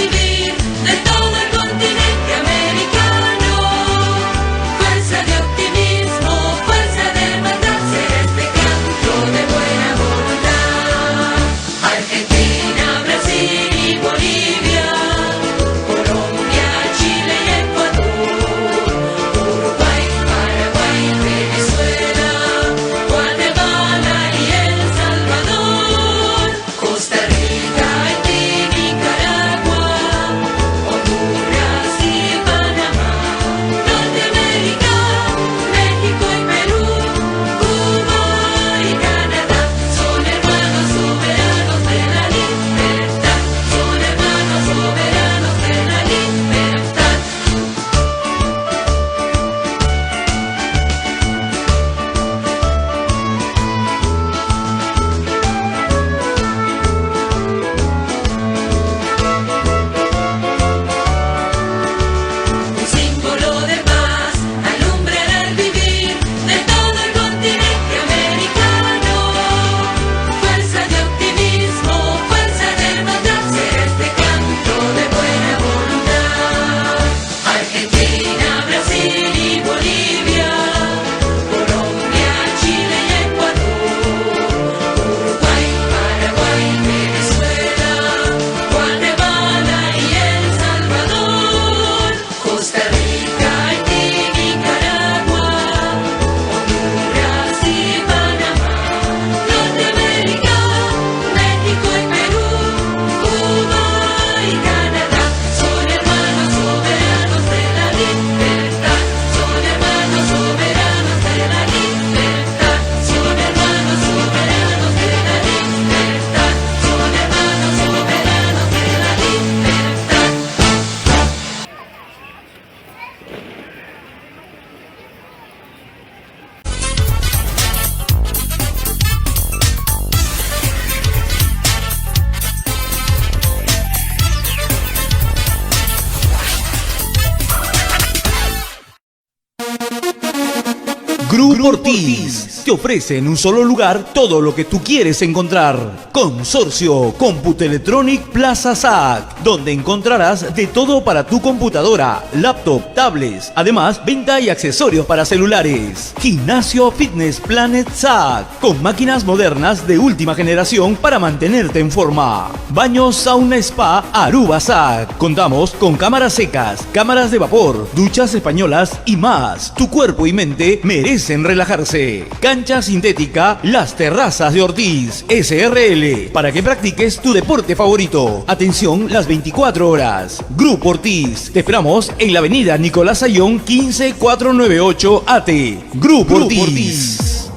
Grupo Ortiz te ofrece en un solo lugar todo lo que tú quieres encontrar. Consorcio Computelectronic Plaza SAC, donde encontrarás de todo para tu computadora, laptop, tablets, además venta y accesorios para celulares. Gimnasio Fitness Planet SAC, con máquinas modernas de última generación para mantenerte en forma. Baño Sauna Spa Aruba SAC, contamos con cámaras secas, cámaras de vapor, duchas españolas y más. Tu cuerpo y mente merecen relajarse. Cancha sintética Las Terrazas de Ortiz SRL, para que practiques tu deporte favorito. Atención las 24 horas. Grupo Ortiz, te esperamos en la avenida Nicolás Ayón 15498 AT. Grupo Ortiz.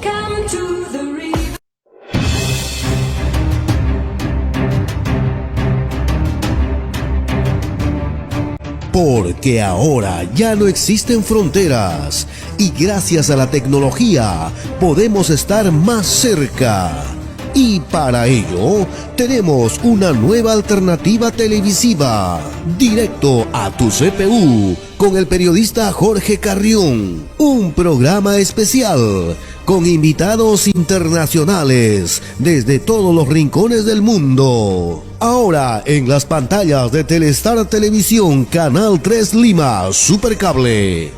Porque ahora ya no existen fronteras y gracias a la tecnología podemos estar más cerca. Y para ello tenemos una nueva alternativa televisiva, Directo a tu CPU, con el periodista Jorge Carrión. Un programa especial con invitados internacionales desde todos los rincones del mundo. Ahora en las pantallas de Telestar Televisión, Canal 3 Lima, Supercable.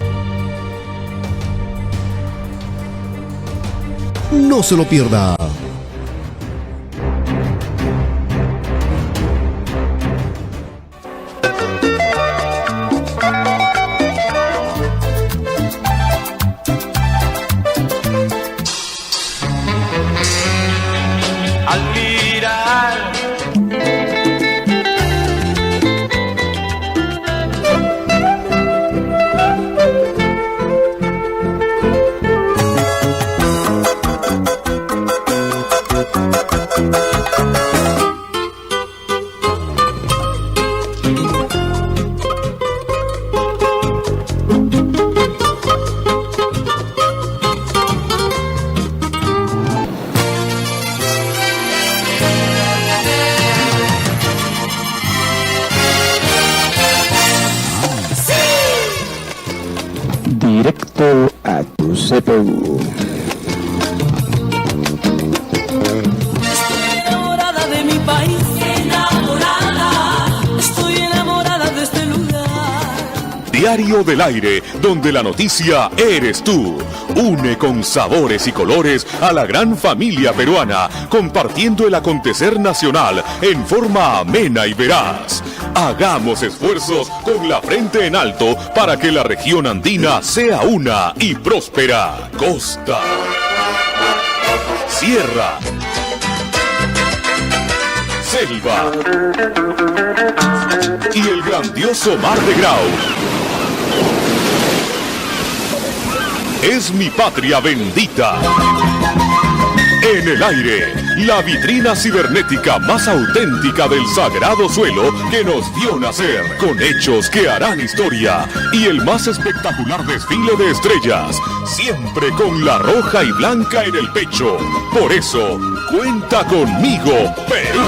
No se lo pierda. Directo a tu CPU. Estoy enamorada de mi país, enamorada, estoy enamorada de este lugar. Diario del Aire, donde la noticia eres tú. Une con sabores y colores a la gran familia peruana, compartiendo el acontecer nacional en forma amena y veraz. Hagamos esfuerzos con la frente en alto para que la región andina sea una y próspera. Costa, sierra, selva y el grandioso Mar de Grau. Es mi patria bendita. En el aire, la vitrina cibernética más auténtica del sagrado suelo que nos vio nacer, con hechos que harán historia y el más espectacular desfile de estrellas, siempre con la roja y blanca en el pecho. Por eso, cuenta conmigo, Perú.